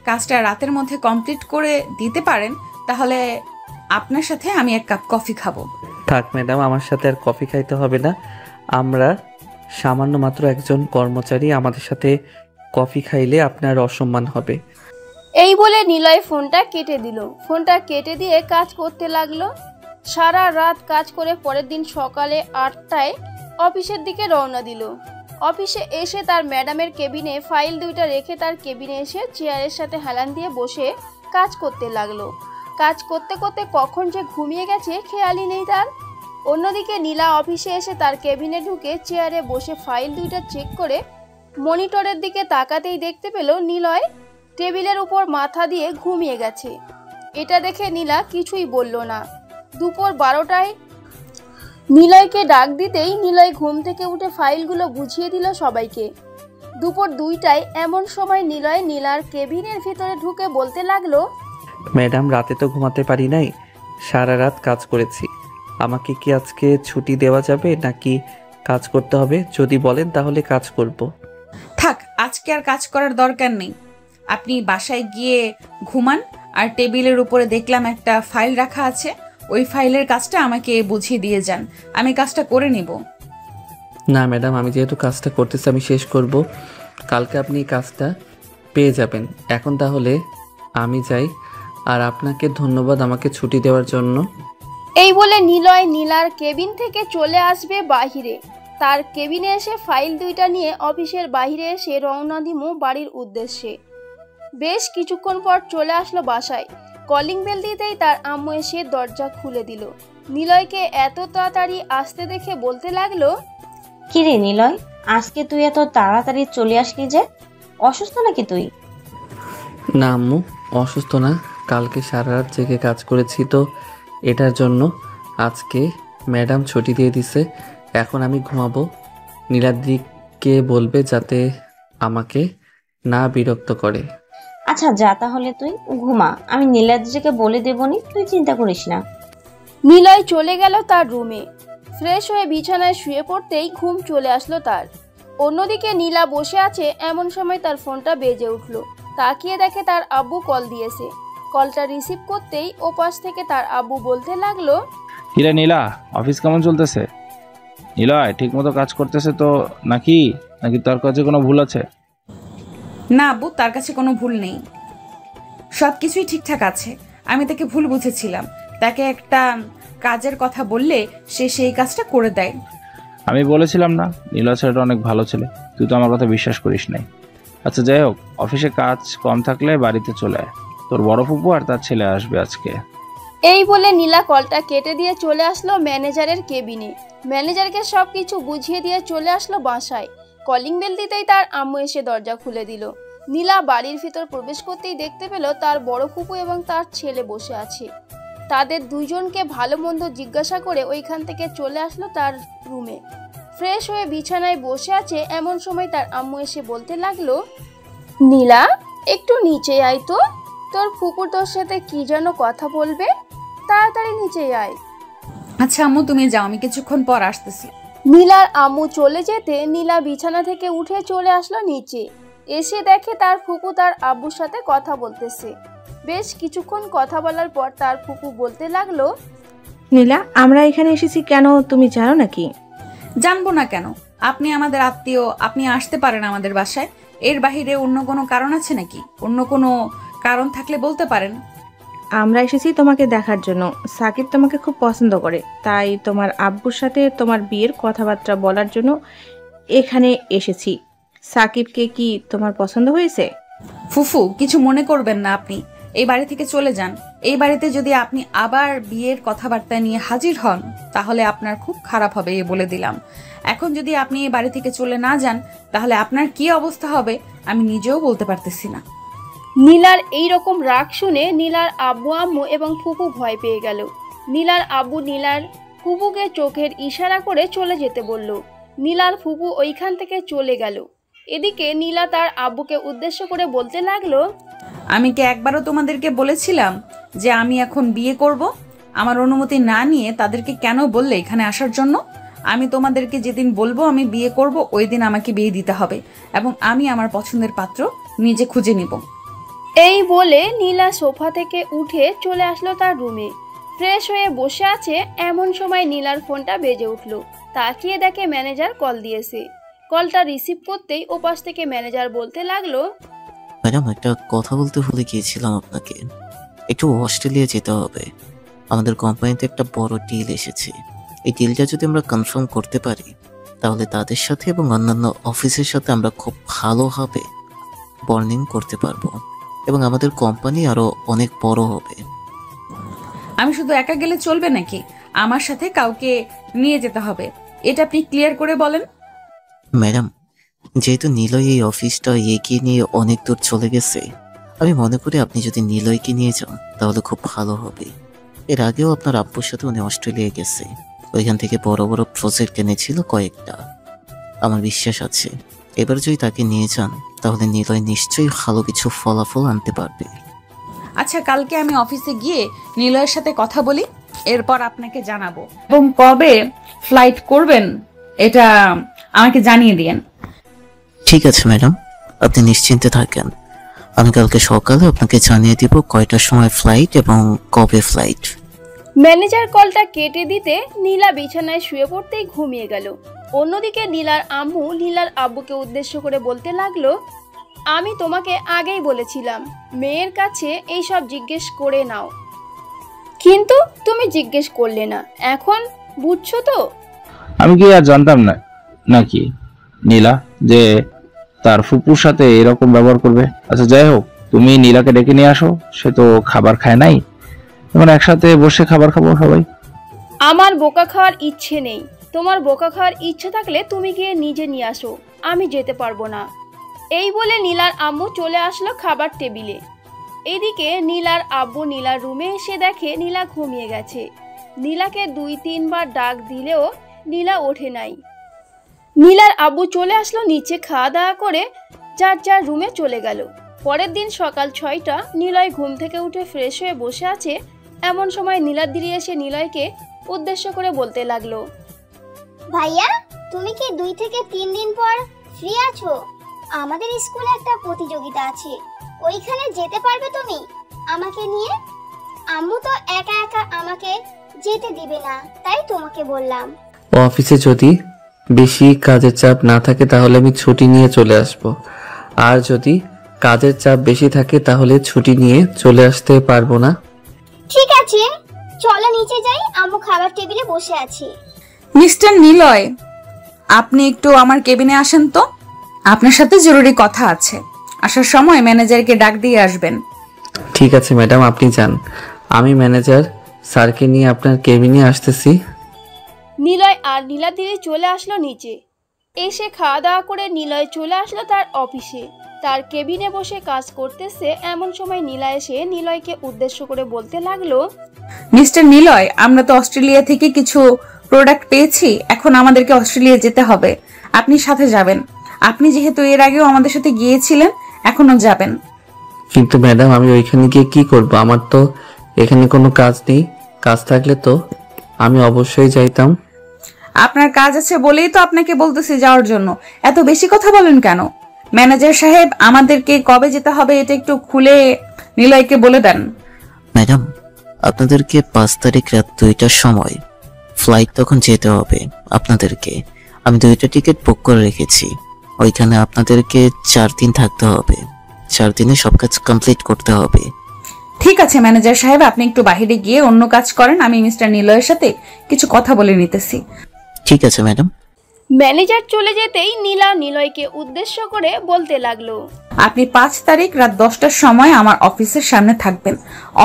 কাজটা রাতের মধ্যে কমপ্লিট করে দিতে পারেন তাহলে আপনার সাথে আমি 1 কাপ কফি খাবো। থাক ম্যাডাম, আমার সাথে আর কফি খাইতে হবে না। আমরা সামান্য মাত্র একজন কর্মচারী, আমাদের সাথে কফি খাইলে আপনার অসম্মান হবে। এই বলে নিলয় ফোনটা কেটে দিল। ফোনটা কেটে দিয়ে কাজ করতে লাগলো। সারা রাত কাজ করে পরের দিন সকালে 8টায় অফিসের দিকে রওনা দিল। অফিসে এসে তার ম্যাডামের কেবিনে ফাইল 2টা রেখে তার কেবিনে এসে চেয়ারের সাথে হেলান দিয়ে বসে কাজ করতে লাগলো। কাজ করতে করতে কখন যে ঘুমিয়ে গেছে খেয়ালই নেই তার। অন্যদিকে নীলা অফিসে এসে তার কেবিনে ঢুকে চেয়ারে বসে ফাইল 2টা চেক করে মনিটরের দিকে তাকাতেই দেখতে পেল নিলয় টেবিলের উপর মাথা দিয়ে ঘুমিয়ে গেছে। এটা দেখে নীলা কিছুই বলল না। দুপুর 12টায় নিলয়কে ডাক দিতেই নিলয় ঘুম থেকে উঠে ফাইলগুলো বুঝিয়ে দিল সবাইকে। দুপুর 2টায় এমন সময় নিলয় নীলার কেবিনের ভিতরে ঢুকে বলতে লাগলো, ম্যাডাম, রাতে তো ঘুমাতে পারি নাই, সারা রাত কাজ করেছি। আমাকে কি আজকে ছুটি দেওয়া যাবে নাকি কাজ করতে হবে? যদি বলেন তাহলে কাজ করব। থাক, আজকে আর কাজ করার দরকার নেই। আপনি বাসায় গিয়ে ঘুমান। আর টেবিলের উপরে দেখলাম একটা ফাইল রাখা আছে, ওই ফাইলের কাজটা আমাকে বুঝিয়ে দিয়ে যান, আমি কাজটা করে নিব। না ম্যাডাম, আমি যেহেতু কাজটা করতেছি আমি শেষ করব, কালকে আপনি কাজটা পেয়ে যাবেন। এখন তাহলে আমি যাই, আর আপনাকে ধন্যবাদ আমাকে ছুটি দেওয়ার জন্য। এই বলে নিলয় নীলার কেবিন থেকে চলে আসবে বাহিরে। তার কেবিনে এসে ফাইল 2টা নিয়ে অফিসের বাইরে এসে রওনা দিমু বাড়ির উদ্দেশ্যে। বেশ কিছুক্ষণ পর চলে আসলো বাসায়। কলিং বেল দিতেই তার আম্মু এসে দরজা খুলে দিল। নিলয়কে এত তাড়াতাড়ি আসতে দেখে বলতে লাগলো, কিরে নিলয়, আজকে তুই এত তাড়াতাড়ি চলে আসলি যে? অসুস্থ নাকি তুই? না আম্মু, অসুস্থ না। কালকে সারা রাত জেগে কাজ করেছি তো এটার জন্য আজকে ম্যাডাম ছুটি দিয়ে দিছে। এখন আমি ঘুমাবো। নীলাদ্রিকে বলবে যাতে আমাকে না বিরক্ত করে। আচ্ছা যা তাহলে তুই ঘুমা, আমি নীলাদ্রিকে বলে দেবনি, তুই চিন্তা করিস না। নিলয় চলে গেল তার রুমে। ফ্রেশ হয়ে বিছানায় শুয়ে পড়তেই ঘুম চলে আসলো তার। অন্যদিকে নীলা বসে আছে, এমন সময় তার ফোনটা বেজে উঠল। তাকিয়ে দেখে তার আব্বু কল দিয়েছে। কলটা রিসিভ করতেই ওপাশ থেকে তার আব্বু বলতে লাগলো, কিরে নীলা, অফিস কেমন চলতেছে? নিলয় ঠিক মতো কাজ করতেছে তো নাকি নাকি তোর কাছে কোনো ভুল আছে? না আব্বু, তার কাছে কোনো ভুল নেই, সব কিছুই ঠিকঠাক আছে। আমি তাকে ভুল বুঝেছিলাম। তাকে একটা কাজের কথা বললে সে সেই কাজটা করে দেয়। আমি বলেছিলাম না নীলয় ছেলেটা অনেক ভালো ছেলে, তুই তো আমার কথা বিশ্বাস করিস নাই। আচ্ছা যাই হোক, অফিসে কাজ কম থাকলে বাড়িতে চলে আয়, তোর বড় ফুপু আর তার ছেলে আসবে আজকে। এই বলে নীলা কলটা কেটে দিয়ে চলে আসলো ম্যানেজারের কেবিনে। ম্যানেজারকে সব কিছু বুঝিয়ে দিয়ে চলে আসলো বাসায়। কলিং বেল দিতেই তার আম্মু এসে দরজা খুলে দিল। নীলা বাড়ির ভিতর প্রবেশ করতেই দেখতে পেল তার বড় ফুপু এবং তার ছেলে বসে আছে। তাদের দুইজনকে ভালো মন্দ জিজ্ঞাসা করে ওইখান থেকে চলে আসলো তার রুমে। ফ্রেশ হয়ে বিছানায় বসে আছে, এমন সময় তার আম্মু এসে বলতে লাগলো, নীলা একটু নিচে আয় তো, তোর ফুপুর তোর সাথে কি যেন কথা বলবে, তাড়াতাড়ি নিচে আয়। আচ্ছা আম্মু, তুমি যাও, আমি কিছুক্ষণ পর আসতেছি। নীলার আম্মু চলে যেতে নীলা বিছানা থেকে উঠে চলে আসলো নিচে। এসে দেখে তার ফুপু তার আব্বুর সাথে কথা বলতেছে। বেশ কিছুক্ষণ কথা বলার পর তার ফুপু বলতে লাগলো, নীলা, আমরা এখানে এসেছি কেন তুমি জানো নাকি? জানবো না কেন? আপনি আমাদের আত্মীয়, আপনি আসতে পারেন আমাদের বাসায়। এর বাহিরে অন্য কোনো কারণ আছে নাকি? অন্য কোনো কারণ থাকলে বলতে পারেন। আমরা এসেছি তোমাকে দেখার জন্য। সাকিব তোমাকে খুব পছন্দ করে, তাই তোমার আব্বুর সাথে তোমার বিয়ের কথাবার্তা বলার জন্য এখানে এসেছি। সাকিবকে কি তোমার পছন্দ হয়েছে? ফুফু, কিছু মনে করবেন না, আপনি এই বাড়ি থেকে চলে যান। এই বাড়িতে যদি আপনি আবার বিয়ের কথাবার্তা নিয়ে হাজির হন তাহলে আপনার খুব খারাপ হবে, এ বলে দিলাম। এখন যদি আপনি এই বাড়ি থেকে চলে না যান তাহলে আপনার কি অবস্থা হবে আমি নিজেও বলতে পারতেছি না। নীলার এই রকম রাগ শুনে নীলার আব্বু আম্মু এবং ফুপু ভয় পেয়ে গেল। নীলার আব্বু নীলার ফুপুকে চোখের ইশারা করে চলে যেতে বলল। নীলার ফুপু ওইখান থেকে চলে গেল। এদিকে নীলা তার আব্বুকে উদ্দেশ্য করে বলতে লাগলো, আমি কি একবারও তোমাদেরকে বলেছিলাম যে আমি এখন বিয়ে করব? আমার অনুমতি না নিয়ে তাদেরকে কেন বললে এখানে আসার জন্য? আমি তোমাদেরকে যেদিন বলবো আমি বিয়ে করব ওই দিন আমাকে বিয়ে দিতে হবে এবং আমি আমার পছন্দের পাত্র নিজে খুঁজে নিব। এই বলে নীলা সোফা থেকে উঠে চলে আসলো তার রুমে। ফ্রেশ হয়ে বসে আছে, এমন সময় নীলার ফোনটা বেজে উঠল। তাকিয়ে দেখে ম্যানেজার কল দিয়েছে। কলটা রিসিভ করতেই ওপাশ থেকে ম্যানেজার বলতে লাগলো, ম্যাডাম একটা কথা বলতে ভুলে গিয়েছিলাম আপনাকে। একটু অস্ট্রেলিয়া যেতে হবে, আমাদের কোম্পানিতে একটা বড় ডিল এসেছে। এই ডিলটা যদি আমরা কনফার্ম করতে পারি তাহলে তাদের সাথে এবং অন্যান্য অফিসের সাথে আমরা খুব ভালোভাবে বর্নিং করতে পারবো এবং আমাদের কোম্পানি আরো অনেক বড় হবে। আমি শুধু একা গেলে চলবে নাকি? আমার সাথে কাউকে নিয়ে যেতে হবে, এটা আপনি ক্লিয়ার করে বলেন। ম্যাডাম, যেহেতু নিলয় এই অফিসটা এগিয়ে নিয়ে অনেক দূর চলে গেছে, আমি মনে করি আপনি যদি নিলয়কে নিয়ে যান তাহলে খুব ভালো হবে। এর আগেও আপনার আব্বুর সাথে উনি অস্ট্রেলিয়া গেছে, ওইখান থেকে বড় বড় প্রজেক্ট এনেছিল কয়েকটা। আমার বিশ্বাস আছে এবার যদি তাকে নিয়ে যান তাহলে নিলয় নিশ্চয়ই ভালো কিছু ফলাফল আনতে পারবে। আচ্ছা, কালকে আমি অফিসে গিয়ে নিলয়ের সাথে কথা বলি, এরপর আপনাকে জানাবো। এবং কবে ফ্লাইট করবেন এটা আমাকে জানিয়ে দিয়েন। ঠিক আছে ম্যাডাম, আপনি নিশ্চিন্তে থাকেন। আমি কালকে সকালে আপনাকে জানিয়ে দিব কয়টার সময় ফ্লাইট এবং কবে ফ্লাইট। ম্যানেজার কলটা কেটে দিতে নীলা বিছানায় শুয়ে পড়তেই ঘুমিয়ে গেল। অন্যদিকে নীলার আম্মু নীলার আব্বুকে উদ্দেশ্য করে বলতে লাগলো, আমি তোমাকে আগেই বলেছিলাম মেয়ের কাছে এইসব জিজ্ঞেস করে নাও, কিন্তু তুমি জিজ্ঞেস করলে না। এখন বুঝছো তো? আমি কি আর জানতাম না নাকি নীলা যে তার ফুপুর সাথে এরকম ব্যবহার করবে? আচ্ছা যাই হোক, তুমি নীলাকে ডেকে নিয়ে আসো, সে তো খাবার খায় নাই, এখন একসাথে বসে খাবার খাবো সবাই। আমার বোকা খাওয়ার ইচ্ছে নেই, তোমার বোকা খাওয়ার ইচ্ছা থাকলে তুমি গিয়ে নিজে নিয়ে আসো, আমি যেতে পারবো না। এই বলে নীলার আম্মু চলে আসলো খাবার টেবিলে। এদিকে নীলার আব্বু নীলার রুমে এসে দেখে নীলা ঘুমিয়ে গেছে। নীলাকে 2-3 বার ডাক দিলেও নীলা ওঠে নাই। নীলার আব্বু চলে আসলো নিচে, খাওয়া দাওয়া করে যার যার রুমে চলে গেল। পরের দিন সকাল 6টা, নিলয় ঘুম থেকে উঠে ফ্রেশ হয়ে বসে আছে। এমন সময় নীলার দিদি এসে নিলয়কে উদ্দেশ্য করে বলতে লাগলো, ভাইয়া তুমি কি 2 থেকে 3 দিন পর ফ্রি আছো? আমাদের স্কুলে একটা প্রতিযোগিতা আছে, ওইখানে যেতে পারবে তুমি আমাকে নিয়ে? আম্মু তো একা একা আমাকে যেতে দিবে না, তাই তোমাকে বললাম। অফিসে যদি বেশি কাজের চাপ না থাকে তাহলে আমি ছুটি নিয়ে চলে আসব, আর যদি কাজের চাপ বেশি থাকে তাহলে ছুটি নিয়ে চলে আসতে পারবো না। ঠিক আছে, চলো নিচে যাই, আম্মু খাবার টেবিলে বসে আছে। মিস্টার নিলয়, আপনি একটু আমার কেবিনে আসেন তো, আপনার সাথে জরুরি কথা আছে। আসার সময় ম্যানেজারকে ডাক দিয়ে আসবেন। ঠিক আছে ম্যাডাম, আপনি যান, আমি ম্যানেজার স্যারকে নিয়ে আপনার কেবিনে আসতেছি। নিলয় আর নীলা দিদি চলে আসলো নিচে। এসে খাওয়া দাওয়া করে নিলয় চলে আসলো তার অফিসে। তার কেবিনে বসে কাজ করতেছে। এমন সময় নীলা এসে নিলয়কে উদ্দেশ্য করে বলতে লাগলো, মিস্টার নিলয়, আমরা তো অস্ট্রেলিয়া থেকে কিছু প্রোডাক্ট পেয়েছি, এখন আমাদেরকে অস্ট্রেলিয়া যেতে হবে। আপনি সাথে যাবেন। আপনি যেহেতু এর আগেও আমাদের সাথে গিয়েছিলেন, এখনো যাবেন। কিন্তু ম্যাডাম আমি ওইখানে গিয়ে কি করব? আমার তো এখানে কোনো কাজ নেই, কাজ থাকলে তো আমি অবশ্যই যাইতাম। আপনার কাজ আছে বলেই তো আপনাকে বলতেছি যাওয়ার জন্য, এত বেশি কথা বলেন কেন? ম্যানেজার সাহেব, আমাদেরকে কবে যেতে হবে এটা একটু খুলে নিলয়কে বলে দেন। ম্যাডাম, আপনাদেরকে 5 তারিখ রাত 2টার সময় ফ্লাইট, তখন যেতে হবে আপনাদেরকে। আমি 2টা টিকিট বুক করে রেখেছি। ওইখানে আপনাদেরকে 4 দিন থাকতে হবে। 4 দিনে সব কাজ কমপ্লিট করতে হবে। ঠিক আছে ম্যানেজার সাহেব, আপনি একটু বাইরে গিয়ে অন্য কাজ করেন, আমি মিস্টার নিলয়ের সাথে কিছু কথা বলে নিতেছি। ঠিক আছে ম্যাডাম। ম্যানেজার চলে যেতেই নীলা নিলয়কে উদ্দেশ্য করে বলতে লাগলো, আপনি 5 তারিখ রাত 10টার সময় আমার অফিসের সামনে থাকবেন।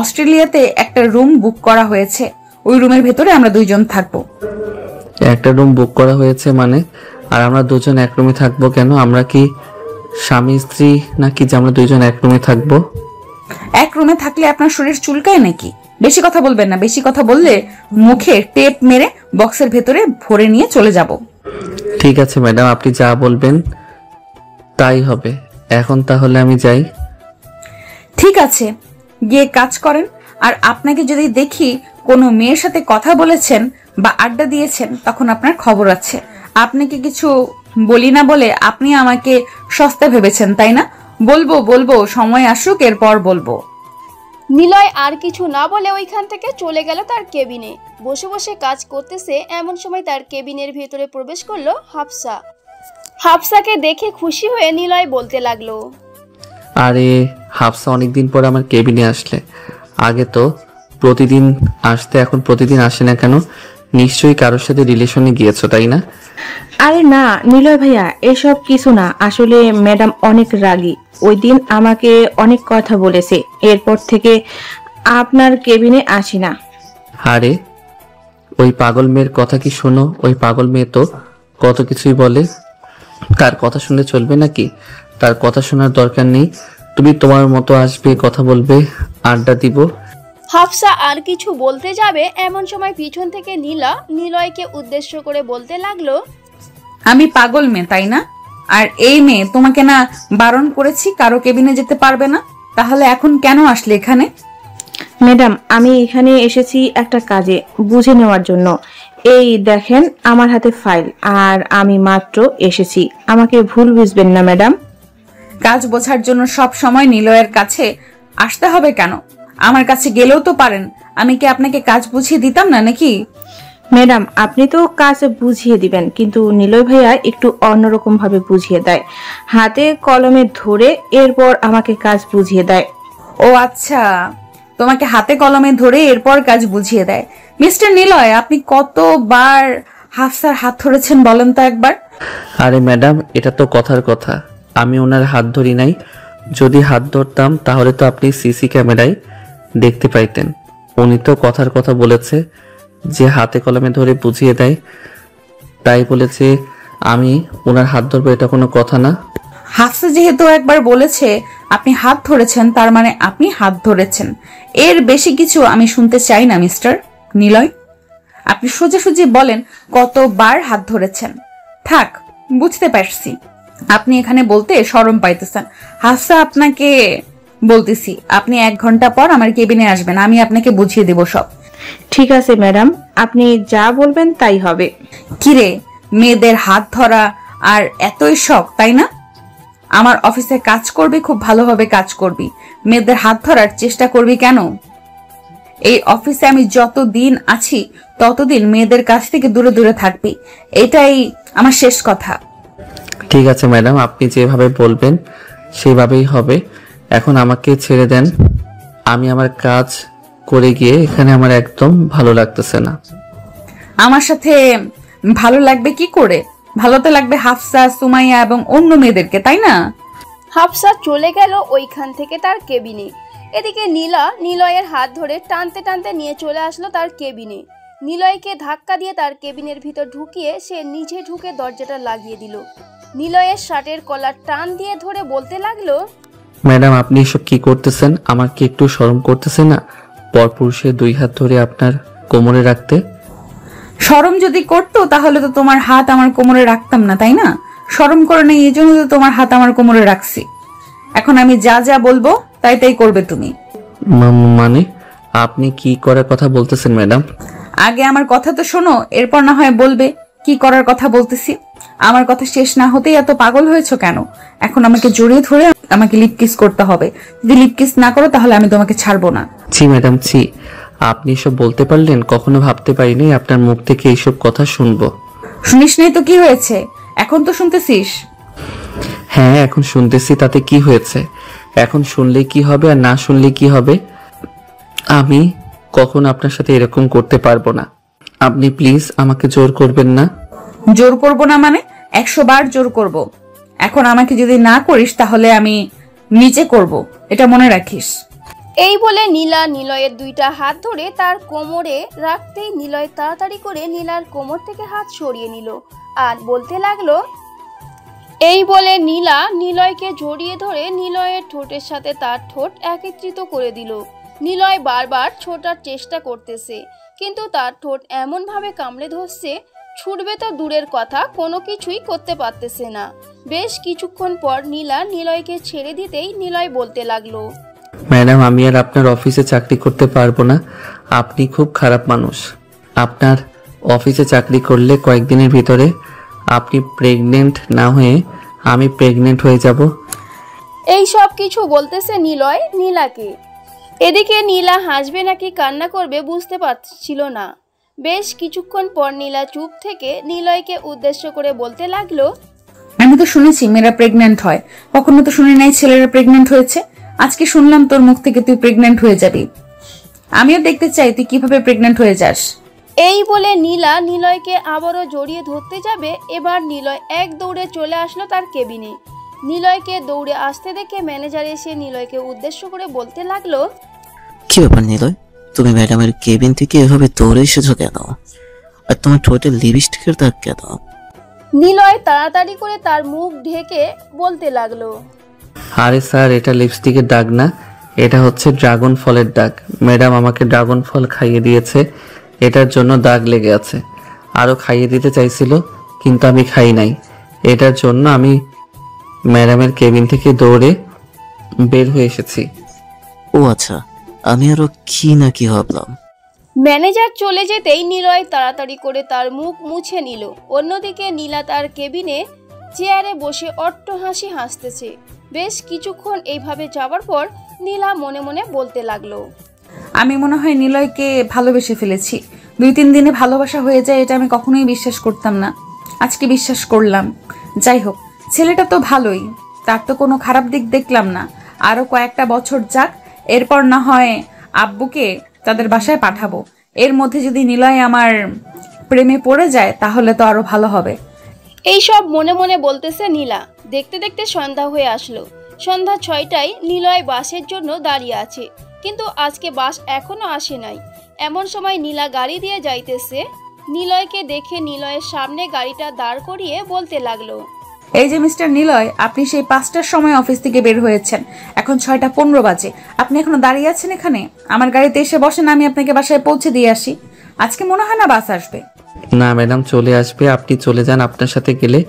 অস্ট্রেলিয়াতে একটা রুম বুক করা হয়েছে, ওই রুমের ভেতরে আমরা 2 জন থাকবো। একটা রুম বুক করা হয়েছে মানে? আর আমরা 2 জন এক রুমে থাকবো কেন? আমরা কি স্বামী স্ত্রী নাকি যে আমরা 2 জন এক রুমে থাকবো? এক রুমে থাকলে আপনার শরীর চুলকায় নাকি? বেশি কথা বলবেন না, বেশি কথা বললে মুখে টেপ মেরে বক্সের ভেতরে ভরে নিয়ে চলে যাব। ঠিক আছে ম্যাডাম, আপনি যা বলবেন তাই হবে। এখন তাহলে আমি যাই। ঠিক আছে, গিয়ে কাজ করেন। আর আপনাকে যদি দেখি কোনো মেয়ের সাথে কথা বলেছেন বা আড্ডা দিয়েছেন, তখন আপনার খবর আছে। আপনাকে কিছু বলি না বলে আপনি আমাকে সস্তা ভেবেছেন, তাই না? বলবো, সময় আসুক, এরপর বলবো। নিলয় আর কিছু না বলে ওইখান থেকে চলে গেল তার কেবিনে। বসে বসে কাজ করতেছে। এমন সময় তার কেবিনের ভেতরে প্রবেশ করলো হাফসা। হাফসাকে দেখে খুশি হয়ে নিলয় বলতে লাগলো, আরে হাফসা অনেকদিন পর আমার কেবিনে আসলে। আগে তো প্রতিদিন আসতে, এখন প্রতিদিন আসে না কেন? নিশ্চয়ই কারোর সাথে রিলেশনে গিয়েছো, তাই না? আরে না নিলয় ভাইয়া, এসব কিছু না। আসলে ম্যাডাম অনেক রাগী, ওই দিন আমাকে অনেক কথা বলেছে, এরপর থেকে আপনার কেবিনে আসি না। আরে ওই পাগল মেয়ের কথা কি শোনো? ওই পাগল মেয়ে তো কত কিছুই বলে। তার কথা শুনলে চলবে নাকি? তার কথা শোনার দরকার নেই। তুমি তোমার মতো আসবে, কথা বলবে, আড্ডা দিব। হাফসা আর কিছু বলতে যাবে, এমন সময় পিছন থেকে নীলা নিলয়কে উদ্দেশ্য করে বলতে লাগলো, আমি পাগল মেয়ে, তাই না? আর এই মেয়ে তোমাকে না বারণ করেছি কারো কেবিনে যেতে পারবে না? তাহলে এখন কেন আসলে এখানে? ম্যাডাম, আমি এখানে এসেছি একটা কাজে, বুঝে নেওয়ার জন্য। এই দেখেন আমার হাতে ফাইল, আর আমি মাত্র এসেছি, আমাকে ভুল বুঝবেন না ম্যাডাম। কাজ বোঝার জন্য সব সময় নিলয়ের কাছে আসতে হবে কেন? আমার কাছে গেলেও তো পারেন। আমি কি আপনাকে কাজ বুঝিয়ে দিতাম না নাকি? ম্যাডাম, আপনি তো কাজ বুঝিয়ে দিবেন, কিন্তু নিলয় ভাইয়া একটু অন্যরকম ভাবে বুঝিয়ে দেয়, হাতে কলমে ধরে এরপর আমাকে কাজ বুঝিয়ে দেয়। ও আচ্ছা, তোমাকে হাতে কলমে ধরে এরপর কাজ বুঝিয়ে দেয়। মিস্টার নিলয়, আপনি কতবার হাফসার হাত ধরেছেন বলেন তো একবার? আরে ম্যাডাম, এটা তো কথার কথা, আমি ওনার হাত ধরি নাই। যদি হাত ধরতাম তাহলে তো আপনি সিসি ক্যামেরায় দেখতে পাইতেন। উনি তো কথার কথা বলেছে যে হাতে কলমে ধরে বুঝিয়ে দেয়। তাই বলেছে আমি ওনার হাত ধরবো, এটা কোনো কথা না। হাফসা যেহেতু একবার বলেছে আপনি হাত ধরেছেন, তার মানে আপনি হাত ধরেছেন। এর বেশি কিছু আমি শুনতে চাই না মিস্টার নিলয়। আপনি সোজাসুজি বলেন কতবার হাত ধরেছেন। থাক, বুঝতে পারছি আপনি এখানে বলতে শরম পাইতেছেন। হাফসা আপনাকে বলতেছি, আপনি 1 ঘন্টা পর আমার কেবিনে আসবেন, আমি আপনাকে বুঝিয়ে দেব সব। ঠিক আছে ম্যাডাম, আপনি যা বলবেন তাই হবে। কিরে, মেয়েদের হাত ধরা আর এতই শখ, তাই না? আমার অফিসে কাজ করবি, খুব ভালোভাবে কাজ করবি, মেয়েদের হাত ধরার চেষ্টা করবি কেন? এই অফিসে আমি যতদিন আছি ততদিন মেয়েদের কাছ থেকে দূরে দূরে থাকবি, এটাই আমার শেষ কথা। ঠিক আছে ম্যাডাম, আপনি যেভাবে বলবেন সেভাবেই হবে। এখন আমাকে ছেড়ে দেন, আমি আমার কাজ করে গিয়ে এখানে আমার একদম ভালো লাগতেছে না। আমার সাথে ভালো লাগবে কি করে? ভালো তো লাগবে হাফসা, সুমাইয়া এবং অন্য মেয়েদেরকে, তাই না? হাফসা চলে গেল ওইখান থেকে তার কেবিনে। এদিকে নীলা নিলয়ের হাত ধরে টানতে টানতে নিয়ে চলে আসলো তার কেবিনে। নিলয়কে ধাক্কা দিয়ে তার কেবিনের ভিতর ঢুকিয়ে সে নিজে ঢুকে দরজাটা লাগিয়ে দিল। নিলয়ের শার্টের কলার টান দিয়ে ধরে বলতে লাগলো, ম্যাডাম আপনি এসব কি করতেছেন? আমার কি একটু শরম করতেছে না পরপুরুষের 2 হাত ধরে আপনার কোমরে রাখতে? শরম যদি করতো তাহলে তো তোমার হাত আমার কোমরে রাখতাম না, তাই না? শরম করে নেই, এই জন্য তো তোমার হাত আমার কোমরে রাখছি। এখন আমি যা যা বলবো তাই তাই করবে তুমি। মানে আপনি কি করার কথা বলতেছেন ম্যাডাম? আগে আমার কথা তো শোনো, এরপর না হয় বলবে কি করার কথা বলতেছি। আমার কথা শেষ না হতেই এত পাগল হয়েছো কেন? এখন আমাকে জড়িয়ে ধরে আমাকে লিপ কিস করতে হবে। যদি লিপ কিস না করো তাহলে আমি তোমাকে ছাড়বো না। জি ম্যাডাম, জি। আপনি এসব বলতে পারলেন? কখনো ভাবতে পারিনি আপনার মুখ থেকে এইসব কথা শুনবো। শুনিস নাই তো কি হয়েছে? এখন তো শুনতেছিস। হ্যাঁ এখন শুনতেছি, তাতে কি হয়েছে? এখন শুনলে কি হবে আর না শুনলে কি হবে? আমি কখন আপনার সাথে এরকম করতে পারবো না। আপনি প্লিজ আমাকে জোর করবেন না। জোর করব না মানে? 100 বার জোর করব। এখন আমাকে যদি না করিস তাহলে আমি নিজে করব, এটা মনে রাখিস। এই বলে নীলা নিলয়ের 2টা হাত ধরে তার কোমরে রাখতেই নিলয় তাড়াতাড়ি করে নীলার কোমর থেকে হাত সরিয়ে নিল আর বলতে লাগলো। এই বলে নীলা নিলয়কে জড়িয়ে ধরে নিলয়ের ঠোঁটের সাথে তার ঠোঁট একত্রিত করে দিল। নিলয় বারবার ছোটার চেষ্টা করতেছে, কিন্তু তার ঠোঁট এমনভাবে কামড়ে ধরছে, ছুটবে তো দূরের কথা, কোনো কিছুই করতে পারতেছে না। বেশ কিছুক্ষণ পর নীলা নিলয়কে ছেড়ে দিতেই নিলয় বলতে লাগলো, ম্যাডাম আমি আর আপনার অফিসে চাকরি করতে পারবো না। আপনি খুব খারাপ মানুষ। আপনার অফিসে চাকরি করলে কয়েকদিনের ভিতরে আপনি প্রেগনেন্ট না হয়ে আমি প্রেগনেন্ট হয়ে যাব। এই সব কিছু বলতেছে নিলয় নীলাকে। এদিকে নীলা হাসবে নাকি কান্না করবে বুঝতে পারছিল না। বেশ কিছুক্ষণ পর নীলা চুপ থেকে নিলয়কে উদ্দেশ্য করে বলতে লাগলো, আমি তো শুনেছি মেয়েরা প্রেগনেন্ট হয়, কখনো তো শুনি নাই ছেলেরা প্রেগনেন্ট হয়েছে। আজকে শুনলাম তোর মুখ থেকে তুই প্রেগনেন্ট হয়ে যাবি। আমিও দেখতে চাই তুই কিভাবে প্রেগনেন্ট হয়ে যাস। এই বলে নীলা নিলয়কে আবারও জড়িয়ে ধরতে যাবে। এবার নিলয় এক দৌড়ে চলে আসলো তার কেবিনে। নিলয়কে দৌড়ে আসতে দেখে ম্যানেজার এসে নিলয়কে উদ্দেশ্য করে বলতে লাগলো, কি ব্যাপার নিলয়, তুমি ম্যাডামের কেবিন থেকে এভাবে দৌড়ে এসেছো কেন? আর তোমার ঠোঁটে লিপস্টিকের দাগ কেন? নিলয় তাড়াতাড়ি করে তার মুখ ঢেকে বলতে লাগলো, আরে স্যার এটা লিপস্টিকের দাগ না, এটা হচ্ছে ড্রাগন ফলের দাগ। ম্যাডাম আমাকে ড্রাগন ফল খাইয়ে দিয়েছে, এটার জন্য দাগ লেগে আছে। আরও খাইয়ে দিতে চাইছিল কিন্তু আমি খাই নাই, এটার জন্য আমি ম্যাডামের কেবিন থেকে দৌড়ে বের হয়ে এসেছি। ও আচ্ছা, আমি আরো কি না কি ভাবলাম। ম্যানেজার চলে যেতেই নিলয় তাড়াতাড়ি করে তার মুখ মুছে নিল। অন্যদিকে নীলা তার কেবিনে চেয়ারে বসে অট্টহাসি হাসতেছে। বেশ কিছুক্ষণ এইভাবে যাওয়ার পর নীলা মনে মনে বলতে লাগলো, আমি মনে হয় নিলয়কে ভালোবেসে ফেলেছি। 2-3 দিনে ভালোবাসা হয়ে যায় এটা আমি কখনোই বিশ্বাস করতাম না, আজকে বিশ্বাস করলাম। যাই হোক, ছেলেটা তো ভালোই, তার তো কোনো খারাপ দিক দেখলাম না। আরো কয়েকটা বছর যাক, এরপর না হয় আব্বুকে তাদের বাসায় পাঠাবো। এর মধ্যে যদি নিলয় আমার প্রেমে পড়ে যায় তাহলে তো আরো ভালো হবে। এই সব মনে মনে বলতেছে নীলা। দেখতে দেখতে সন্ধ্যা হয়ে আসলো। সন্ধ্যা 6টায় নিলয় বাসের জন্য দাঁড়িয়ে আছে, কিন্তু আজকে বাস এখনো আসে নাই। এমন সময় নীলা গাড়ি দিয়ে যাইতেছে। নিলয়কে দেখে নিলয়ের সামনে গাড়িটা দাঁড় করিয়ে বলতে লাগলো, এই যে মিস্টার নিলয়, আপনি সেই 5টার সময় অফিস থেকে বের হয়েছেন, এখন 6:15 বাজে। আপনি এখনো দাঁড়িয়ে আছেন এখানে? আমার গাড়িতে এসে বসেন, আমি আপনাকে বাসায় পৌঁছে দিয়ে আসি। আজকে মনে হয় না বাস আসবে। না ম্যাডাম, চলে আসবে। আপনি চলে যান। আপনার সাথে গেলে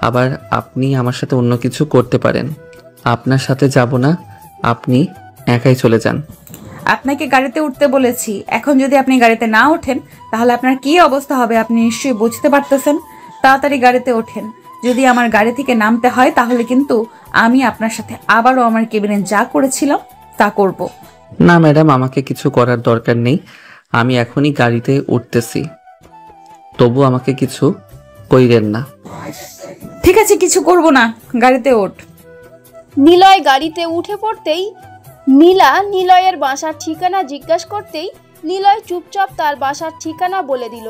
আবার আপনি আমার সাথে অন্য কিছু করতে পারেন। আপনার সাথে যাব না, আপনি একাই চলে যান। আপনাকে গাড়িতে উঠতে বলেছি, এখন যদি আপনি গাড়িতে না ওঠেন তাহলে আপনার কি অবস্থা হবে আপনি নিশ্চয়ই বুঝতে পারতেছেন। তাড়াতাড়ি গাড়িতে ওঠেন। যদি আমার গাড়ি থেকে নামতে হয় তাহলে কিন্তু আমি আপনার সাথে আবারও আমার কেবিনে যা করেছিলাম তা করব। না ম্যাডাম, আমাকে কিছু করার দরকার নেই। আমি এখনই গাড়িতে উঠতেছি, তবু আমাকে কিছু কইরেন না। ঠিক আছে, কিছু করব না, গাড়িতে ওঠ। নিলয় গাড়িতে উঠে পড়তেই নীলা নিলয়ের বাসার ঠিকানা জিজ্ঞাসা করতেই নিলয় চুপচাপ তার বাসার ঠিকানা বলে দিল।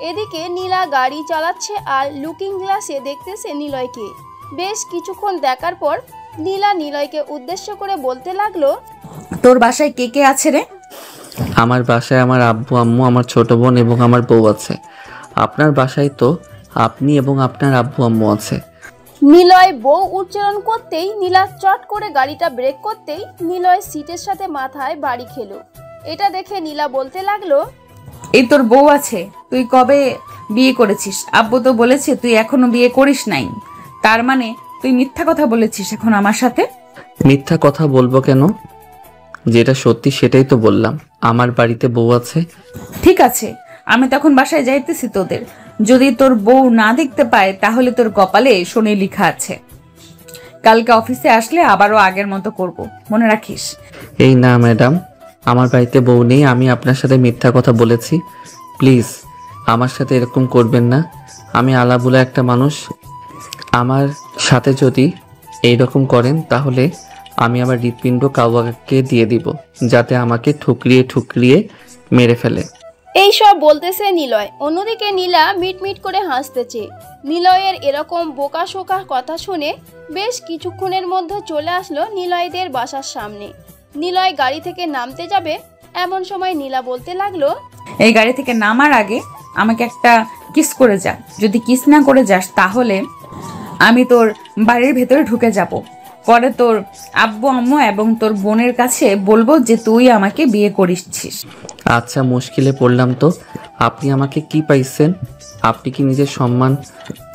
এদিকে নীলা গাড়ি চালাচ্ছে আর লুকিং গ্লাসে দেখতেছে নিলয়কে। বেশ কিছুক্ষণ দেখার পর নীলা নিলয়কে উদ্দেশ্য করে বলতে লাগলো, তোর বাসায় কে কে আছে রে? আমার বাসায় আমার আব্বু আম্মু, আমার ছোট বোন এবং আমার বউ আছে। আপনার বাসায় তো আপনি এবং আপনার আব্বু আম্মু আছে। নিলয় বউ উচ্চারণ করতেই নীলা চট করে গাড়িটা ব্রেক করতেই নিলয় সিটের সাথে মাথায় বাড়ি খেলো। এটা দেখে নীলা বলতে লাগলো, এই তোর বউ আছে? তুই কবে বিয়ে করেছিস? আব্বু তো বলেছে তুই এখনো বিয়ে করিস নাই, তার মানে তুই মিথ্যা কথা বলেছিস এখন আমার সাথে। মিথ্যা কথা বলবো কেন? যেটা সত্যি সেটাই তো বললাম। আমার বাড়িতে বউ আছে। ঠিক আছে, আমি তখন বাসায় যাইতেছি তোদের। যদি তোর বউ না দেখতে পায় তাহলে তোর কপালে শনি লেখা আছে। কালকে অফিসে আসলে আবারও আগের মতো করব, মনে রাখিস। এই না ম্যাডাম, আমার বাড়িতে বউ নেই। আমি আপনার সাথে মিথ্যা কথা বলেছি। প্লিজ আমার সাথে এরকম করবেন না। আমি আলাবুলা একটা মানুষ। আমার সাথে যদি এইরকম করেন তাহলে আমি আমার হৃৎপিণ্ড কাউকে দিয়ে দিব, যাতে আমাকে ঠুকরিয়ে ঠুকরিয়ে মেরে ফেলে। এইসব বলতেছে নিলয়। অন্যদিকে নীলা মিটমিট করে হাসতেছে। নিলয়ের এরকম বোকাশোকা কথা শুনে বেশ কিছুক্ষণের মধ্যে চলে আসলো নিলয়দের বাসার সামনে। নিলয় গাড়ি থেকে নামতে যাবে এমন সময় নীলা বলতে লাগলো, এই গাড়ি থেকে নামার আগে আমাকে একটা কিস করে যা। যদি কিস না করে যাস তাহলে আমি তোর বাড়ির ভেতরে ঢুকে যাব। পরে তোর আব্বু আম্মু এবং তোর বোনের কাছে বলবো যে তুই আমাকে বিয়ে করিসছিস। আচ্ছা, মুশকিলে পড়লাম তো। আপনি আমাকে কি পাইছেন? আপনি কি নিজের সম্মান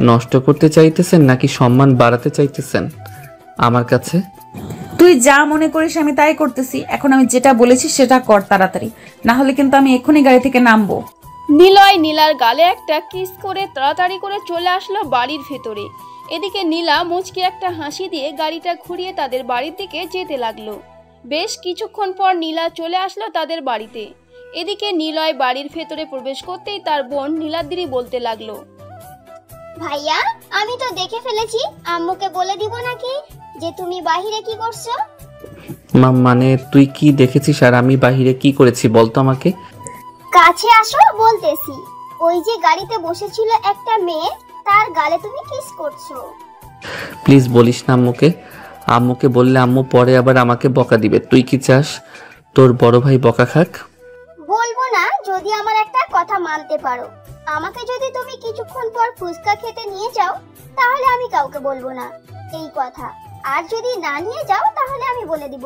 নষ্ট করতে চাইতেছেন নাকি সম্মান বাড়াতে চাইতেছেন আমার কাছে? তুই যা মনে করিস আমি তাই করতেছি। এখন আমি যেটা বলেছি সেটা কর তাড়াতাড়ি, না হলে কিন্তু আমি এক্ষুনি গাড়ি থেকে নামবো। নিলয় নীলার গালে একটা কিস করে তাড়াতাড়ি করে চলে আসলো বাড়ির ভেতরে। এদিকে নীলা মুচকি একটা হাসি দিয়ে গাড়িটা ঘুরিয়ে তাদের বাড়ির দিকে যেতে লাগলো। বেশ কিছুক্ষণ পর নীলা চলে আসলো তাদের বাড়িতে। এদিকে নিলয় বাড়ির ভেতরে প্রবেশ করতেই তার বোন নীলাদ্রি বলতে লাগলো, ভাইয়া, আমি তো দেখে ফেলেছি। আম্মুকে বলে দিব নাকি যে তুমি বাহিরে কি করছো? মানে তুই কি দেখেছিস আর আমি বাহিরে কি করেছি বলতো আমাকে? কাছে আসো বলতেছি। ওই যে গাড়িতে বসেছিল একটা মেয়ে, তার গালে তুমি কিস করছো। প্লিজ বলিস না আম্মুকে। আম্মুকে বললে আম্মু পরে আবার আমাকে বকা দিবে। তুই কি চাস তোর বড় ভাই বকা খাক? বলবো না যদি আমার একটা কথা মানতে পারো। আমাকে যদি তুমি কিছুক্ষণ পর ফুচকা খেতে নিয়ে যাও তাহলে আমি কাউকে বলবো না এই কথা, আর যদি না নিয়ে যাও তাহলে আমি বলে দিব।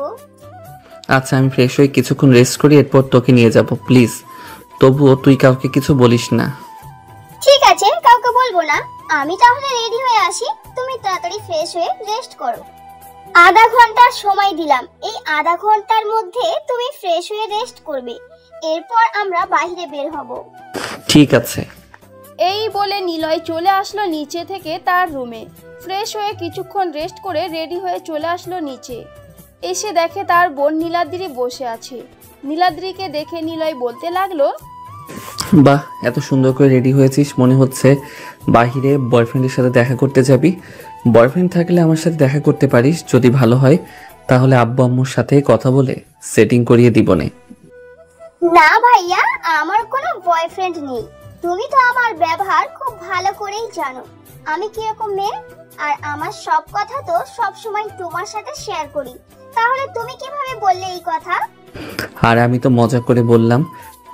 আচ্ছা, আমি ফ্রেশ হয়ে কিছুক্ষণ রেস্ট করি, এরপর তোকে নিয়ে যাব। প্লিজ তবুও তুই কাউকে কিছু বলিস না। ঠিক আছে, কাউকে বলবো না। আমি তাহলে রেডি হয়ে আসি, তুমি তাড়াতাড়ি ফ্রেশ হয়ে রেস্ট করো। আধা ঘন্টার সময় দিলাম, এই আধা ঘন্টার মধ্যে তুমি ফ্রেশ হয়ে রেস্ট করবে, এরপর আমরা বাইরে বের হব। ঠিক আছে। এই বলে নিলয় চলে আসলো নিচে থেকে তার রুমে। ফ্রেশ হয়ে কিছুক্ষণ রেস্ট করে রেডি হয়ে চলে আসলো নিচে। এসে দেখে তার বোন নীলাদ্রি বসে আছে। নীলাদ্রিকে দেখে নিলয় বলতে লাগলো, বাহ, এত সুন্দর করে রেডি হয়েছিস, মনে হচ্ছে বাহিরে বয়ফ্রেন্ডের সাথে দেখা করতে যাবি। বয়ফ্রেন্ড থাকলে আমার সাথে দেখা করতে পারিস, যদি ভালো হয় তাহলে আব্বু আম্মুর সাথে কথা বলে সেটিং করিয়ে দিবনে। না ভাইয়া, আমার কোনো বয়ফ্রেন্ড নেই। তুমি তো আমার ব্যবহার খুব ভালো করেই জানো আমি কিরকম মেয়ে, আর আমার সব কথা তো সব সময় তোমার সাথে শেয়ার করি। তাহলে তুমি কিভাবে বললে এই কথা? আর আমি তো মজা করে বললাম,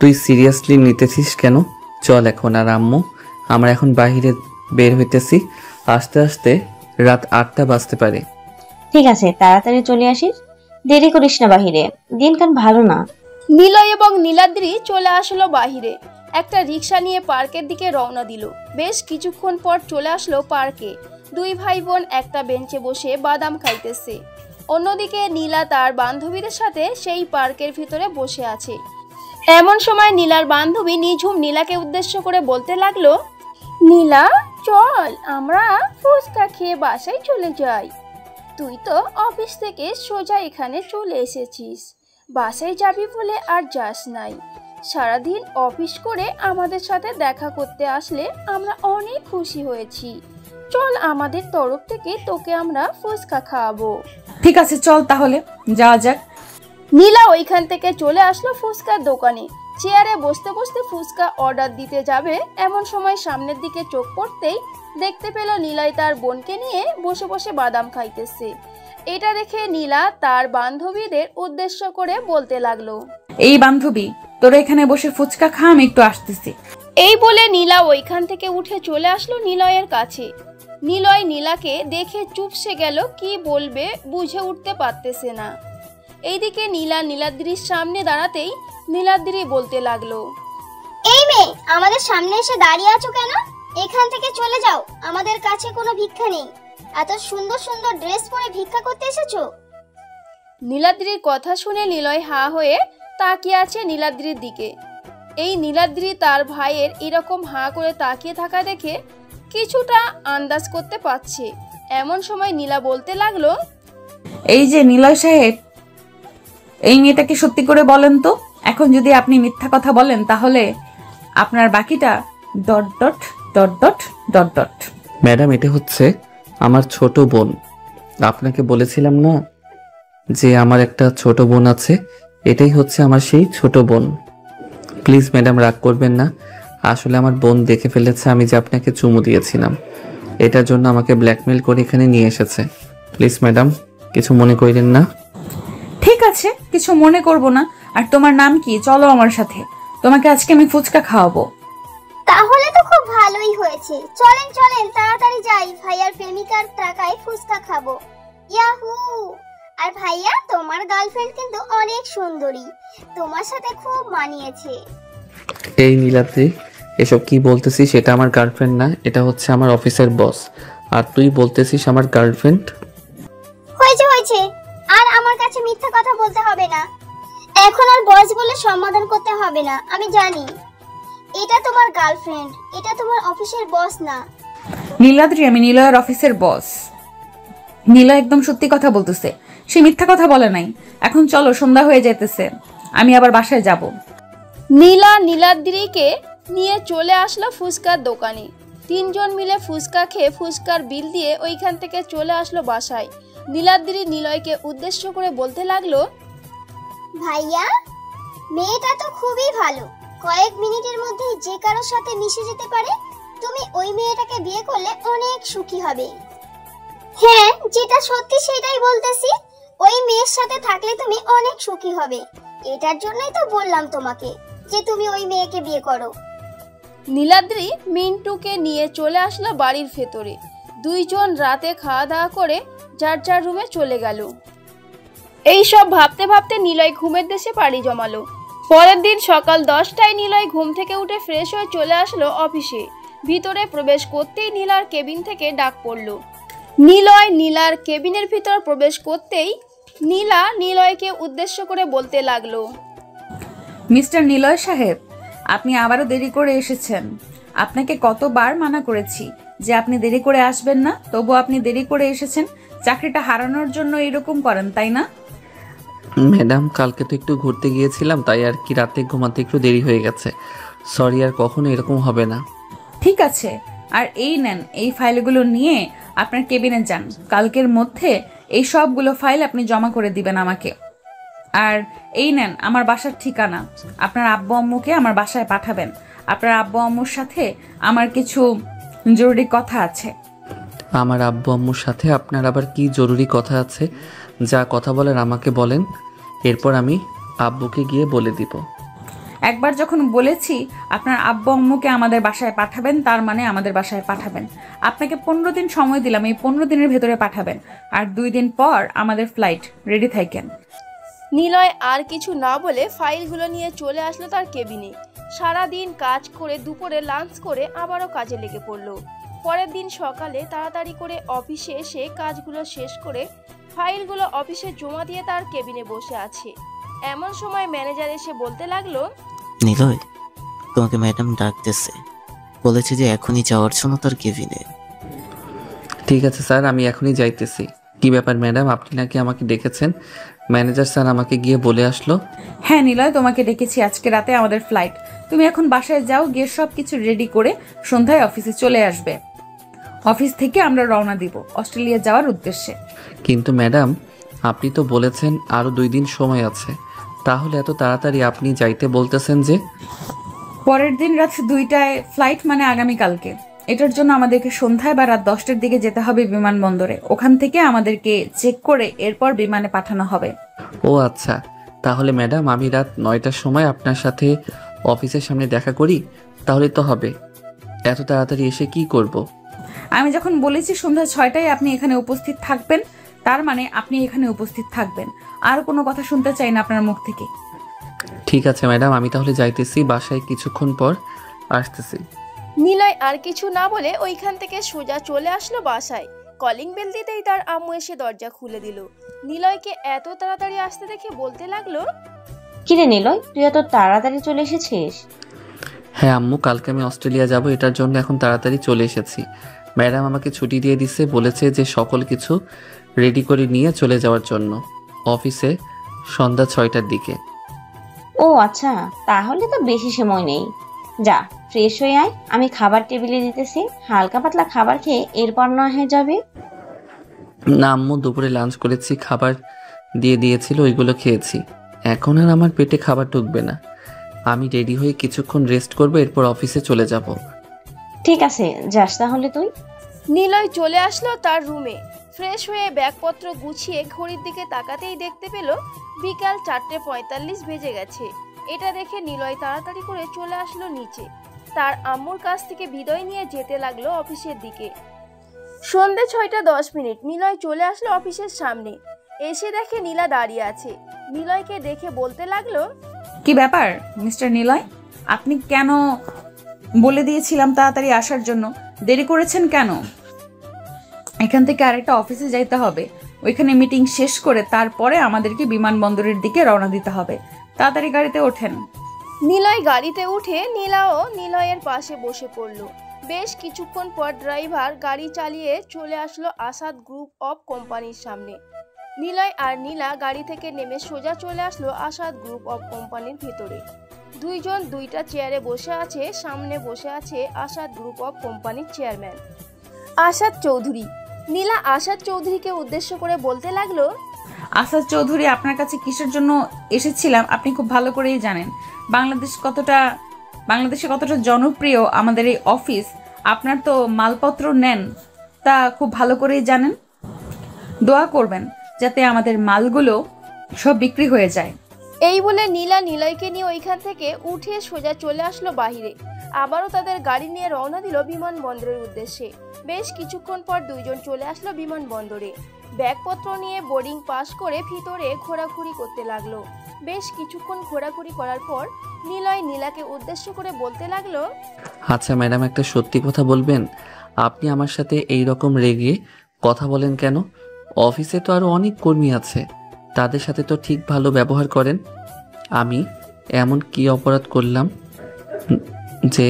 তুই সিরিয়াসলি নিতেছিস কেন? চল এখন। আর আম্মু, আমরা এখন বাইরে বের হইতেছি, আস্তে আস্তে রাত 8টা বাজতে পারে। ঠিক আছে, তাড়াতাড়ি চলে আসিস, দেরি করিস না বাহিরে, দিনকাল ভালো না। নিলয় এবং নীলাদ্রি চলে আসলো বাহিরে। একটা রিক্সা নিয়ে পার্কের দিকে রওনা দিল। বেশ কিছুক্ষণ পর চলে আসলো পার্কে। দুই ভাই বোন একটা বেঞ্চে বসে বাদাম খাইতেছে। অন্যদিকে নীলা তার বান্ধবীদের সাথে সেই পার্কের ভিতরে বসে আছে। এমন সময় নীলার বান্ধবী নিঝুম নীলাকে উদ্দেশ্য করে বলতে লাগলো, নীলা চল আমরা ফুচকা খেয়ে বাসায় চলে যাই। তুই তো অফিস থেকে সোজা এখানে চলে এসেছিস, বাসায় যাবি বলে আর যাস নাই। সারাদিন অফিস করে আমাদের সাথে দেখা করতে আসলে আমরা অনেক খুশি হয়েছি। চল আমাদের তরফ থেকে তোকে আমরা ফুচকা খাওয়াবো। ঠিক আছে, চল তাহলে যাওয়া যাক। নীলা ওইখান থেকে চলে আসলো ফুচকার দোকানে। চেয়ারে বসতে বসতে ফুচকা অর্ডার দিতে যাবে, এমন সময় সামনের দিকে চোখ পড়তেই দেখতে পেল নীলাই তার বোনকে নিয়ে বসে বসে বাদাম খাইতেছে। এটা দেখে নীলা তার বান্ধবীদের উদ্দেশ্য করে বলতে লাগলো, এই বান্ধবী, তোরা এখানে বসে ফুচকা খা, আমি একটু আসতেছি। এই বলে নীলা ওইখান থেকে উঠে চলে আসলো নিলয়ের কাছে। নিলয় নীলাকে দেখে চুপসে গেল, কি বলবে বুঝে উঠতে পারতেছে না। এইদিকে নীলা নীলাদ্রির সামনে দাঁড়াতেই নীলাদ্রি বলতে লাগলো, এই মেয়ে, আমাদের সামনে এসে দাঁড়িয়ে আছো কেন? এখান থেকে চলে যাও, আমাদের কাছে কোনো ভিক্ষা নেই। এত সুন্দর সুন্দর ড্রেস পরে ভিক্ষা করতে এসেছো? নীলাদ্রির কথা শুনে নিলয় হা হয়ে তাকিয়ে আছে নীলাদ্রির দিকে। এই নীলাদ্রি তার ভাইয়ের এরকম হা করে তাকিয়ে থাকা দেখে কিছুটা আন্দাজ করতে পারছে। এমন সময় নীলা বলতে লাগলো, এই যে নিলয় সাহেব, এই মেয়েটাকে সত্যি করে বলেন তো, এখন যদি আপনি মিথ্যা কথা বলেন তাহলে আপনার বাকিটা ... ম্যাডাম, এটা হচ্ছে আমার ছোট বোন। আপনাকে বলেছিলাম না যে আমার একটা ছোট বোন আছে, এটাই হচ্ছে আমার সেই ছোট বোন। প্লিজ ম্যাডাম, রাগ করবেন না। আসলে আমার বোন দেখে ফেলেছে আমি যে আপনাকে চুমু দিয়েছিলাম, এটার জন্য আমাকে ব্ল্যাকমেল করে এখানে নিয়ে এসেছে। প্লিজ ম্যাডাম, কিছু মনে করেন না। ঠিক আছে, কিছু মনে করব না। আর তোমার নাম কি? চলো আমার সাথে, তোমাকে আজকে আমি ফুচকা খাওয়াবো। তাহলে তো খুব ভালোই হয়েছে। চলেন চলেন তাড়াতাড়ি যাই, ভাইয়ার প্রেমিকার টাকায় ফুচকা খাবো। ইয়াহু! আর ভাইয়া, তোমার গার্লফ্রেন্ড কিন্তু অনেক সুন্দরী, তোমার সাথে খুব মানিয়েছে। এই নীলাদ্রি, এসব কি বলতেছিস? এটা আমার গার্লফ্রেন্ড না, এটা হচ্ছে আমার অফিসের বস। আর তুই বলতেছিস আমার গার্লফ্রেন্ড? হয়েছে হয়েছে, আর আমার কাছে মিথ্যা কথা বলতে হবে না। এখন আর বস বলে সম্বোধন করতে হবে না। আমি জানি এটা তোমার গার্লফ্রেন্ড, এটা তোমার অফিসের বস না। নীলাদ্রি, আমি নিলয়ের অফিসের বস। নীলা একদম সত্যি কথা বলতেছে, সে মিথ্যা কথা বলে নাই। এখন চলো, সন্ধ্যা হয়ে যেতেছে, আমি আবার বাসায় যাব। নীলা নীলাদ্রিকে নিয়ে চলে আসলো ফুচকার দোকানে। তিনজন মিলে ফুচকা খেয়ে ফুচকার বিল দিয়ে ওইখান থেকে চলে আসলো বাসায়। নীলাদ্রি নিলয়কে উদ্দেশ্য করে বলতে লাগলো, ভাইয়া, মেয়েটা তো খুবই ভালো, কয়েক মিনিটের মধ্যেই যে কারোর সাথে মিশে যেতে পারে। তুমি ওই মেয়েটাকে বিয়ে করলে অনেক সুখী হবে। হ্যাঁ, যেটা সত্যি সেটাই বলতেছি, ওই মেয়ের সাথে থাকলে তুমি অনেক সুখী হবে। এটার জন্যই তো বললাম তোমাকে যে তুমি ওই মেয়েকে বিয়ে করো। নীলাদ্রি মিন্টুকে নিয়ে চলে আসলো বাড়ির ভেতরে। দুইজন রাতে খাওয়া দাওয়া করে যার যার রুমে চলে গেল। এই সব ভাবতে ভাবতে নিলয় ঘুমের দেশে পাড়ি জমালো। পরের দিন সকাল 10টায় নিলয় ঘুম থেকে উঠে ফ্রেশ হয়ে চলে আসলো অফিসে। ভিতরে প্রবেশ করতেই নীলার কেবিন থেকে ডাক পড়লো। নিলয় নীলার কেবিনের ভিতর প্রবেশ করতেই নীলা নিলয়কে উদ্দেশ্য করে বলতে লাগলো, মিস্টার নিলয় সাহেব, আপনি আবারও দেরি করে এসেছেন। আপনাকে কতবার মানা করেছি যে আপনি দেরি করে আসবেন না, তবু আপনি দেরি করে এসেছেন। চাকরিটা হারানোর জন্য এরকম করেন, তাই না? ম্যাডাম, কালকে তো একটু ঘুরতে গিয়েছিলাম, তাই আর কি রাতে ঘুমাতে একটু দেরি হয়ে গেছে। সরি, আর কখনো এরকম হবে না। ঠিক আছে, আর এই নেন, এই ফাইলগুলো নিয়ে আপনার কেবিনে যান। কালকের মধ্যে এই সবগুলো ফাইল আপনি জমা করে দিবেন আমাকে। আর এই নেন আমার বাসার ঠিকানা, আপনার আব্বু আম্মুকে আমার বাসায় পাঠাবেন। আপনার আব্বু আম্মুর সাথে আমার কিছু জরুরি কথা আছে। আমার আব্বু আম্মুর সাথে আপনার আবার কি জরুরি কথা আছে? যা কথা বলার আমাকে বলেন, এরপর আমি আব্বুকে গিয়ে বলে দিব। একবার যখন বলেছি আপনার আব্বু আম্মুকে আমাদের বাসায় পাঠাবেন, তার মানে আমাদের বাসায় পাঠাবেন। আপনাকে 15 দিন সময় দিলাম, এই 15 দিনের ভেতরে পাঠাবেন, আর 2 দিন পর আমাদের ফ্লাইট, রেডি থাকেন। নিলয় আর কিছু না বলে ফাইলগুলো নিয়ে চলে আসলো তার কেবিনে। সারাদিন কাজ করে দুপুরে লাঞ্চ করে আবারও কাজে লেগে পড়লো। পরের দিন সকালে তাড়াতাড়ি করে অফিসে এসে কাজগুলো শেষ করে ফাইলগুলো অফিসে জমা দিয়ে তার কেবিনে বসে আছে। এমন সময় ম্যানেজার এসে বলতে লাগলো, নিলয়, তোমাকে ম্যাডাম ডাকতেছে, বলেছে যে এখনই যাওয়ার জন্য তার কেবিনে। ঠিক আছে স্যার, আমি এখনই যাইতেছি। কি ব্যাপার ম্যাডাম, আপনি নাকি আমাকে ডেকেছেন? ম্যানেজার স্যার আমাকে গিয়ে বলে আসলো। হ্যাঁ নিলয়, তোমাকে ডেকেছি, আজকে রাতে আমাদের ফ্লাইট। তুমি এখন বাসায় যাও, গিয়ে সব কিছু রেডি করে সন্ধ্যায় অফিসে চলে আসবে। অফিস থেকে আমরা রওনা দিব অস্ট্রেলিয়া যাওয়ার উদ্দেশ্যে। কিন্তু ম্যাডাম, আপনি তো বলেছেন আরও 2 দিন সময় আছে, তাহলে এত তাড়াতাড়ি আপনি যাইতে বলতেছেন যে? পরের দিন রাত 2টায় ফ্লাইট, মানে আগামীকালকে। এটার জন্য আমাদেরকে সন্ধ্যায় বা রাত 10টার দিকে যেতে হবে বিমানবন্দরে। ওখান থেকে আমাদেরকে চেক করে এরপর বিমানে পাঠানো হবে। ও আচ্ছা, তাহলে ম্যাডাম আমি রাত 9টার সময় আপনার সাথে অফিসের সামনে দেখা করি, তাহলে তো হবে। এত তাড়াতাড়ি এসে কি করব? আমি যখন বলেছি সন্ধ্যা 6টায় আপনি এখানে উপস্থিত থাকবেন, তার মানে আপনি এখানে উপস্থিত থাকবেন। আর কোনো কথা শুনতে চাই না আপনার মুখ থেকে। ঠিক আছে ম্যাডাম, আমি তাহলে যাইতেছি, বাসায় কিছুক্ষণ পর আসতেছি। নিলয় আর কিছু না বলে ওইখান থেকে সোজা চলে আসলো বাসায়। কলিং বেল দিতেই তার আম্মু এসে দরজা খুলে দিল। নিলয়কে এত তাড়াতাড়ি আসতে দেখে বলতে লাগলো, কিরে নিলয়, তুই এত তাড়াতাড়ি চলে এসেছিস? হ্যাঁ আম্মু, কালকে আমি অস্ট্রেলিয়া যাব, এটার জন্য এখন তাড়াতাড়ি চলে এসেছি। ম্যাডাম আমাকে ছুটি দিয়ে দিছে, বলেছে যে সকল কিছু রেডি করে নিয়ে চলে যাওয়ার জন্য অফিসে সন্ধ্যা 6টার দিকে। ও আচ্ছা, তাহলে তো বেশি সময় নেই। যা ফ্রেশ হয়ে আয়, আমি খাবার টেবিলে দিতেছি। হালকা পাতলা খাবার খেয়ে এরপর না হয়ে যাবে। না আম্মু, দুপুরে লাঞ্চ করেছি, খাবার দিয়ে দিয়েছিল, ওইগুলো খেয়েছি। এখন আর আমার পেটে খাবার ঢুকবে না। আমি রেডি হয়ে কিছুক্ষণ রেস্ট করবো, এরপর অফিসে চলে যাব। ঠিক আছে, যাস তাহলে তুই। নিলয় চলে আসলো তার রুমে। ফ্রেশ হয়ে ব্যাগপত্র গুছিয়ে ঘড়ির দিকে তাকাতেই দেখতে পেল বিকাল 4:45 বেজে গেছে। এটা দেখে নিলয় তাড়াতাড়ি করে চলে আসলো নিচে। তার আম্মুর কাছ থেকে বিদায় নিয়ে যেতে লাগলো অফিসের দিকে। সন্ধ্যে 6:10 নিলয় চলে আসলো অফিসের সামনে। এসে দেখে নীলা দাঁড়িয়ে আছে। নিলয়কে দেখে বলতে লাগলো, কি ব্যাপার মিস্টার নিলয়, আপনি কেন বলে দিয়েছিলাম তাড়াতাড়ি আসার জন্য, দেরি করেছেন কেন? এখান থেকে আরেকটা অফিসে যাইতে হবে, ওইখানে মিটিং শেষ করে তারপরে আমাদেরকে বিমানবন্দরের দিকে রওনা দিতে হবে। তাড়াতাড়ি গাড়িতে ওঠেন। নিলয় গাড়িতে উঠে নীলাও নিলয়ের পাশে বসে পড়ল। বেশ কিছুক্ষণ পর ড্রাইভার গাড়ি চালিয়ে চলে আসলো আসাদ গ্রুপ অফ কোম্পানির সামনে। নিলয় আর নীলা গাড়ি থেকে নেমে সোজা চলে আসলো আসাদ গ্রুপ অফ কোম্পানির ভিতরে। দুইজন দুইটা চেয়ারে বসে আছে। সামনে বসে আছে আসাদ গ্রুপ অফ কোম্পানির চেয়ারম্যান আসাদ চৌধুরী। নীলা আসাদ চৌধুরীকে উদ্দেশ্য করে বলতে লাগলো, আসাদ চৌধুরী, আপনার কাছে কিসের জন্য এসেছিলাম আপনি খুব ভালো করেই জানেন। বাংলাদেশে কতটা জনপ্রিয় আমাদের এই অফিস, আপনার তো মালপত্র নেন, তা খুব ভালো করেই জানেন। দোয়া করবেন যাতে আমাদের মালগুলো সব বিক্রি হয়ে যায়। এই বলে নীলা নিলয়কে নিয়ে ওইখান থেকে উঠে সোজা চলে আসলো বাহিরে। আবারও তাদের গাড়ি নিয়ে রওনা দিল বিমানবন্দরের উদ্দেশ্যে। বেশ কিছুক্ষণ পর দুইজন চলে আসলো বিমানবন্দরে। ব্যাগপত্র নিয়ে বোর্ডিং পাস করে ভিতরে ঘোরাঘুরি করতে লাগলো। বেশ কিছুক্ষণ ঘোরাঘুরি করার পর নিলয় নীলাকে উদ্দেশ্য করে বলতে লাগলো, আচ্ছা ম্যাডাম, একটা সত্যি কথা বলবেন, আপনি আমার সাথে এই রকম রেগে কথা বলেন কেন? অফিসে তো আরো অনেক কর্মী আছে, তাদের সাথে তো ঠিক ভালো ব্যবহার করেন। আমি এমন কি অপরাধ করলাম যে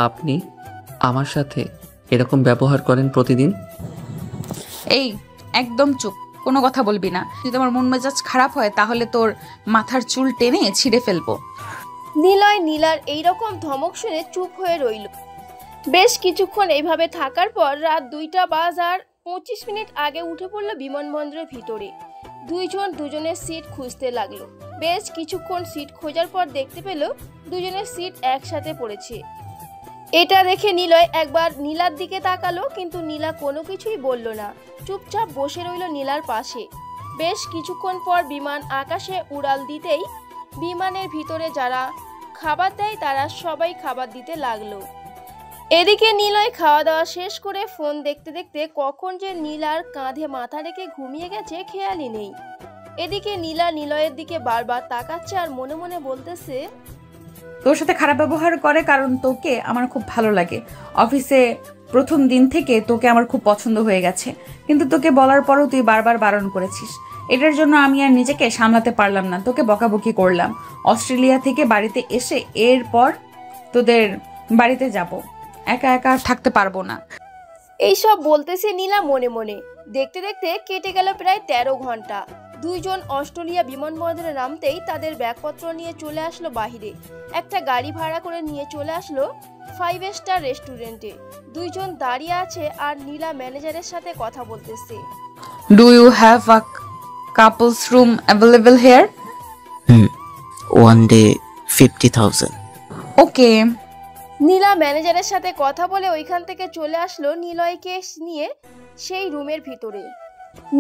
আপনি আমার সাথে এরকম ব্যবহার করেন প্রতিদিন? এই একদম চুপ, কোনো কথা বলবি না। যদি আমার মন মেজাজ খারাপ হয় তাহলে তোর মাথার চুল টেনে ছিঁড়ে ফেলবো। নিলয় নীলার এইরকম ধমক শুনে চুপ হয়ে রইল। বেশ কিছুক্ষণ এইভাবে থাকার পর রাত 2:25 আগে উঠে পড়লো বিমানবন্দরের ভিতরে। দুইজন দুজনের সিট খুঁজতে লাগলো। বেশ কিছুক্ষণ সিট খোঁজার পর দেখতে পেল দুজনের সিট একসাথে পড়েছে। এটা দেখে নিলয় একবার নীলার দিকে তাকালো, কিন্তু নীলা কোনো কিছুই বলল না, চুপচাপ বসে রইল নীলার পাশে। বেশ কিছুক্ষণ পর বিমান আকাশে উড়াল দিতেই বিমানের ভিতরে যারা খাবার দেয় তারা সবাই খাবার দিতে লাগলো। এদিকে নিলয় খাওয়া দাওয়া শেষ করে ফোন দেখতে দেখতে কখন যে নীলার কাঁধে মাথা রেখে ঘুমিয়ে গেছে খেয়ালই নেই। এদিকে নীলা নিলয়ের দিকে বারবার তাকাচ্ছে আর মনে মনে বলতেছে, তোর সাথে খারাপ ব্যবহার করে কারণ তোকে আমার খুব ভালো লাগে। অফিসে প্রথম দিন থেকে তোকে আমার খুব পছন্দ হয়ে গেছে, কিন্তু তোকে বলার পরও তুই বারবার বারণ করেছিস। এটার জন্য আমি আর নিজেকে সামলাতে পারলাম না, তোকে বকাবকি করলাম। অস্ট্রেলিয়া থেকে বাড়িতে এসে এরপর তোদের বাড়িতে যাব, একা একা আর থাকতে পারবো না। এইসব বলতেছে নীলা মনে মনে। দেখতে দেখতে কেটে গেল প্রায় 13 ঘন্টা। দুইজন অস্ট্রেলিয়া বিমানবন্দরে নামতেই তাদের ব্যাগপত্র নিয়ে চলে আসলো বাহিরে। একটা গাড়ি ভাড়া করে নিয়ে চলে আসলো 5 স্টার রেস্টুরেন্টে। দুইজন দাঁড়িয়ে আছে আর নীলা ম্যানেজারের সাথে কথা বলতেছে। Do you have a couples room available here? One day 50,000। Okay. Nila ম্যানেজারের সাথে কথা বলে ওইখান থেকে চলে আসলো নিলয়কে নিয়ে সেই রুমের ভিতরে।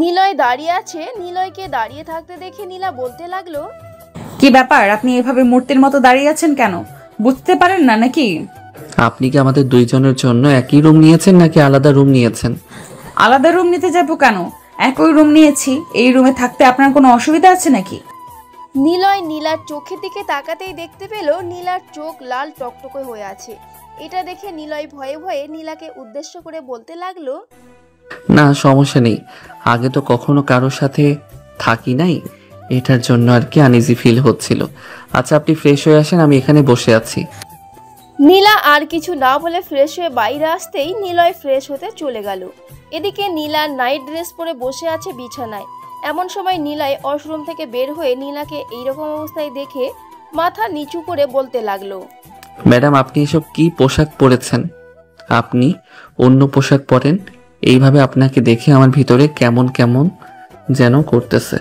নিলয় দাঁড়িয়ে আছে। নিলয়কে দাঁড়িয়ে থাকতে দেখে নীলা বলতে লাগলো, কি ব্যাপার, আপনি এভাবে মূর্তির মতো দাঁড়িয়ে আছেন কেন? বুঝতে পারেন না নাকি? আপনি কি আমাদের দুইজনের জন্য একই রুম নিয়েছেন নাকি আলাদা রুম নিয়েছেন? আলাদা রুম নিতে যাবো কেন, একই রুম নিয়েছি। এই রুমে থাকতে আপনার কোনো অসুবিধা আছে নাকি? নিলয় নীলার চোখের দিকে তাকাতেই দেখতে পেল নীলার চোখ লাল টকটকে হয়ে আছে। এটা দেখে নিলয় ভয়ে ভয়ে নীলাকে উদ্দেশ্য করে বলতে লাগলো, না সমস্যা নেই, আগে তো কখনো কারোর সাথে থাকি নাই, এটার জন্য আর কি আনইজি ফিল হচ্ছিল। আচ্ছা আপনি ফ্রেশ হয়ে আসেন, আমি এখানে বসে আছি। নীলা আর কিছু না বলে ফ্রেশ হয়ে বাইরে আসতেই নিলয় ফ্রেশ হতে চলে গেল। এদিকে নীলা নাইট ড্রেস পরে বসে আছে বিছানায়। এমন সময় নিলয় ওয়াশরুম থেকে বের হয়ে নীলাকে এইরকম অবস্থায় দেখে মাথা নিচু করে বলতে লাগলো, ম্যাডাম আপনি এসব কি পোশাক পরেছেন? আপনি অন্য পোশাক পরেন। এইভাবে আপনাকে দেখে আমার ভিতরে কেমন কেমন যেন করতেছে।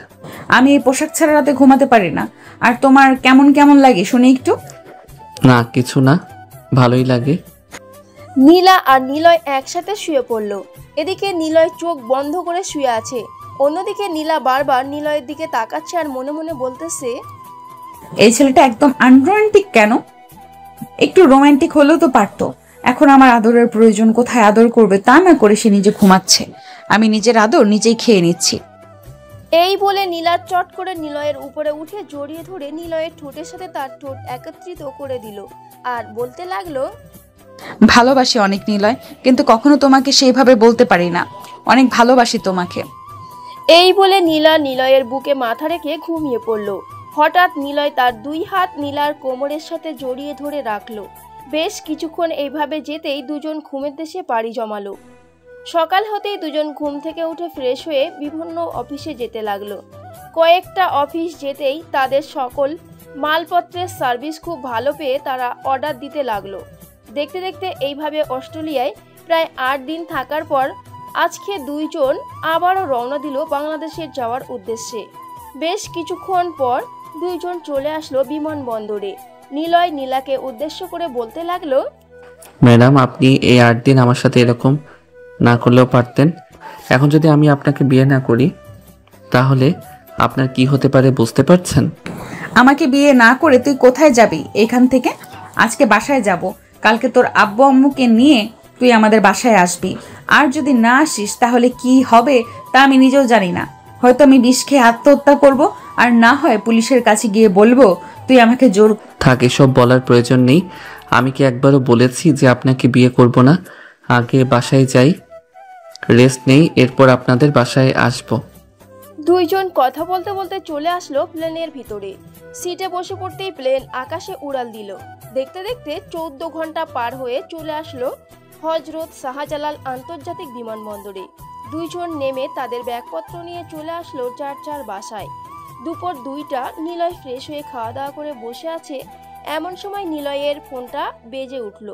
আমি এই পোশাক ছাড়া রাতে ঘুমাতে পারি না। আর তোমার কেমন কেমন লাগে শুনি একটু। না কিছু না, ভালোই লাগে। নীলা আর নিলয় একসাথে শুয়ে পড়ল। এদিকে নিলয় চোখ বন্ধ করে শুয়ে আছে। অন্যদিকে নীলা বারবার নিলয়ের দিকে তাকাচ্ছে আর মনে মনে বলতেছে, এই ছেলেটা একদম আনরোমান্টিক কেন? একটু রোমান্টিক হলেও তো পারতো। এখন আমার আদরের প্রয়োজন, কোথায় আদর করবে তা না করে সে নিজে ঘুমাচ্ছে। আমি নিজের আদর নিজেই খেয়ে নিচ্ছি। এই বলে নীলা চট করে নিলয়ের উপরে উঠে জড়িয়ে ধরে নিলয়ের ঠোঁটের সাথে তার ঠোঁট একত্রিত করে দিল আর বলতে লাগলো, ভালোবাসি অনেক নিলয়, কিন্তু কখনো তোমাকে সেইভাবে বলতে পারি না। অনেক ভালোবাসি তোমাকে। এই বলে নীলা নিলয়ের বুকে মাথা রেখে ঘুমিয়ে পড়ল। হঠাৎ নিলয় তার 2 হাত নীলার কোমরের সাথে জড়িয়ে ধরে রাখলো। বেশ কিছুক্ষণ এইভাবে যেতেই দুজন ঘুমের দেশে পাড়ি জমালো। সকাল হতেই দুজন ঘুম থেকে উঠে ফ্রেশ হয়ে বিভিন্ন অফিসে যেতে লাগলো। কয়েকটা অফিস যেতেই তাদের সকল মালপত্রের সার্ভিস খুব ভালো পেয়ে তারা অর্ডার দিতে লাগলো। দেখতে দেখতে এইভাবে অস্ট্রেলিয়ায় প্রায় 8 দিন থাকার পর আজকে দুইজন আবারও রওনা দিল বাংলাদেশে যাওয়ার উদ্দেশ্যে। বেশ কিছুক্ষণ পর দুইজন চলে আসলো বিমানবন্দরে। নিলয় নীলাকে উদ্দেশ্য করে বলতে লাগলো, ম্যাডাম আপনি এই 8 দিন আমার সাথে এরকম না করলেও পারতেন। এখন যদি আমি আপনাকে বিয়ে না করি তাহলে আপনার কি হতে পারে বুঝতে পারছেন? আমাকে বিয়ে না করে তুই কোথায় যাবি এখান থেকে? আজকে বাসায় যাব, কালকে তোর আব্বু আম্মুকে নিয়ে তুই আমাদের বাসায় আসবি। আর যদি না আসিস তাহলে কি হবে তা আমি নিজেও জানি না। হয়তো আমি বিষ খেয়ে আত্মহত্যা করব, আর না হয় পুলিশের কাছে গিয়ে বলবো তুই আমাকে জোর। থাক, এসব বলার প্রয়োজন নেই। আমি কি একবারও বলেছি যে আপনাকে বিয়ে করব না? আগে বাসায় যাই, রেস্ট নেই, এরপর আপনাদের বাসায় আসবো। দুইজন কথা বলতে বলতে চলে আসলো প্লেনের ভিতরে। সিটে বসে পড়তেই প্লেন আকাশে উড়াল দিল। দেখতে দেখতে 14 ঘন্টা পার হয়ে চলে আসলো হজরত শাহজালাল আন্তর্জাতিক বিমানবন্দরে। দুইজন নেমে তাদের ব্যাগপত্র নিয়ে চলে আসলো যার যার বাসায়। দুপুর 2টা। নিলয় ফ্রেশ হয়ে খাওয়া দাওয়া করে বসে আছে। এমন সময় নিলয়ের ফোনটা বেজে উঠলো।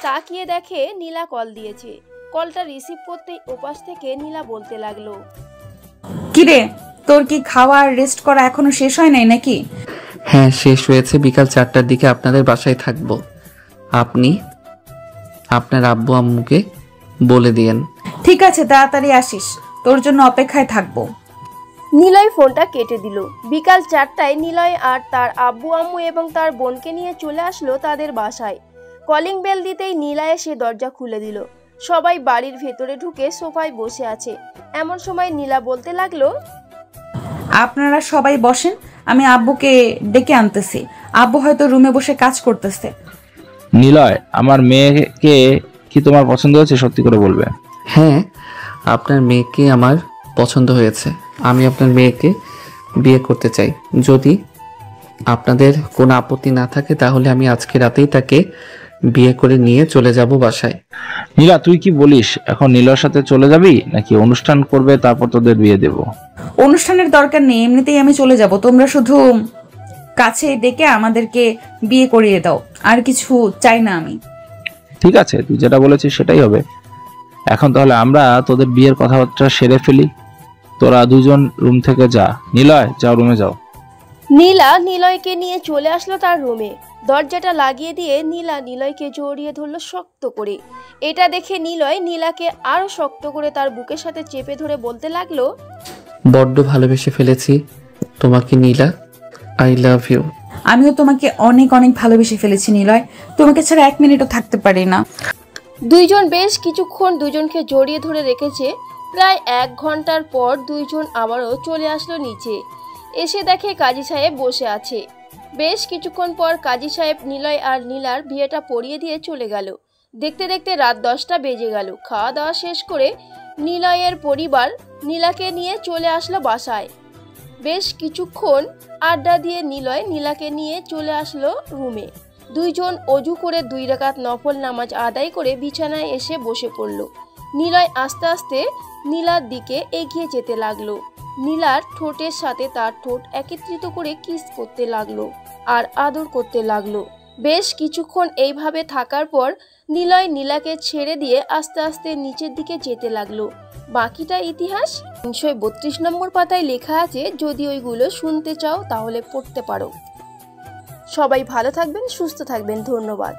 তাকিয়ে দেখে নীলা কল দিয়েছে। কলটা রিসিভ করতেই ওপাশ থেকে নীলা বলতে লাগলো, কিরে তোর কি খাওয়া আর রেস্ট করা এখনো শেষ হয় নাই নাকি? হ্যাঁ শেষ হয়েছে, বিকাল 4টার দিকে আপনাদের বাসায় থাকবো। আপনি আপনার আব্বু আম্মুকে বলে দিয়েন। ঠিক আছে, তাড়াতাড়ি আসিস, তোর জন্য অপেক্ষায় থাকবো। নিলয় ফোনটা কেটে দিল। বিকাল 4টায় নিলয় আর তার আব্বু আম্মু এবং তার বোনকে নিয়ে চলে আসলো তাদের বাসায়। কলিং বেল দিতেই নীলা এসে দরজা খুলে দিল। সবাই বাড়ির ভেতরে ঢুকে সোফায় বসে আছে। এমন সময় নীলা বলতে লাগলো, আপনারা সবাই বসেন, আমি আব্বুকে ডেকে আনতেছি। আব্বু হয়তো রুমে বসে কাজ করতেছে। নিলয়, আমার মেয়েকে কি তোমার পছন্দ হয়েছে? সত্যি করে বলবে। হ্যাঁ, আপনার মেয়েকে আমার পছন্দ হয়েছে। আমি আপনার মেয়েকে বিয়ে করতে চাই। যদি আপনাদের কোনো আপত্তি না থাকে তাহলে আমি আজকে রাতেই তাকে বিয়ে করে নিয়ে চলে যাব বাসায়। নীলা, তুই কি বলিস? এখন নীলার সাথে চলে যাবি নাকি অনুষ্ঠান করবে তারপর তোদের বিয়ে দেব? অনুষ্ঠানের দরকার নেই, এমনিতেই আমি চলে যাব। তোমরা শুধু কাছে ডেকে আমাদেরকে বিয়ে করিয়ে দাও, আর কিছু চাই না আমি। ঠিক আছে, তুই যেটা বলেছিস সেটাই হবে। এখন তাহলে আমরা তোদের বিয়ের কথাবার্তা সেরে ফেলি। তোরা দুজন রুম থেকে যা। নিলয়, যাও রুমে যাও। নীলা নিলয়কে নিয়ে চলে আসলো তার রুমে। দরজাটা লাগিয়ে দিয়ে নীলা নিলয়কে জড়িয়ে ধরলো শক্ত করে। এটা দেখে নিলয় নীলাকে আরো শক্ত করে তার বুকের সাথে চেপে ধরে বলতে লাগলো, বড্ড ভালোবেসে ফেলেছি তোমাকে নীলা, আই লাভ ইউ। আমিও তোমাকে অনেক অনেক ভালোবেসে ফেলেছি নিলয়, তোমাকে ছাড়া 1 মিনিটও থাকতে পারি না। দুইজন বেশ কিছুক্ষণ দুজনকে জড়িয়ে ধরে রেখেছে। প্রায় 1 ঘন্টার পর দুইজন আবারও চলে আসলো নিচে। এসে দেখে কাজী সাহেব বসে আছে। বেশ কিছুক্ষণ পর কাজী সাহেব নিলয় আর নীলার বিয়েটা পড়িয়ে দিয়ে চলে গেল। দেখতে দেখতে রাত 10টা বেজে গেল। খাওয়া দাওয়া শেষ করে নিলয়ের পরিবার নীলাকে নিয়ে চলে আসলো বাসায়। বেশ কিছুক্ষণ আড্ডা দিয়ে নিলয় নীলাকে নিয়ে চলে আসলো রুমে। দুইজন অজু করে 2 রাকাত নফল নামাজ আদায় করে বিছানায় এসে বসে পড়ল। নিলয় আস্তে আস্তে নীলার দিকে এগিয়ে যেতে লাগলো। নীলার ঠোঁটের সাথে তার ঠোঁট একত্রিত করে কিস করতে লাগলো আর আদর করতে লাগলো। বেশ কিছুক্ষণ এইভাবে থাকার পর নিলয় নীলাকে ছেড়ে দিয়ে আস্তে আস্তে নিচের দিকে যেতে লাগলো। বাকিটা ইতিহাস 332 নম্বর পাতায় লেখা আছে। যদি ওইগুলো শুনতে চাও তাহলে পড়তে পারো। সবাই ভালো থাকবেন, সুস্থ থাকবেন। ধন্যবাদ।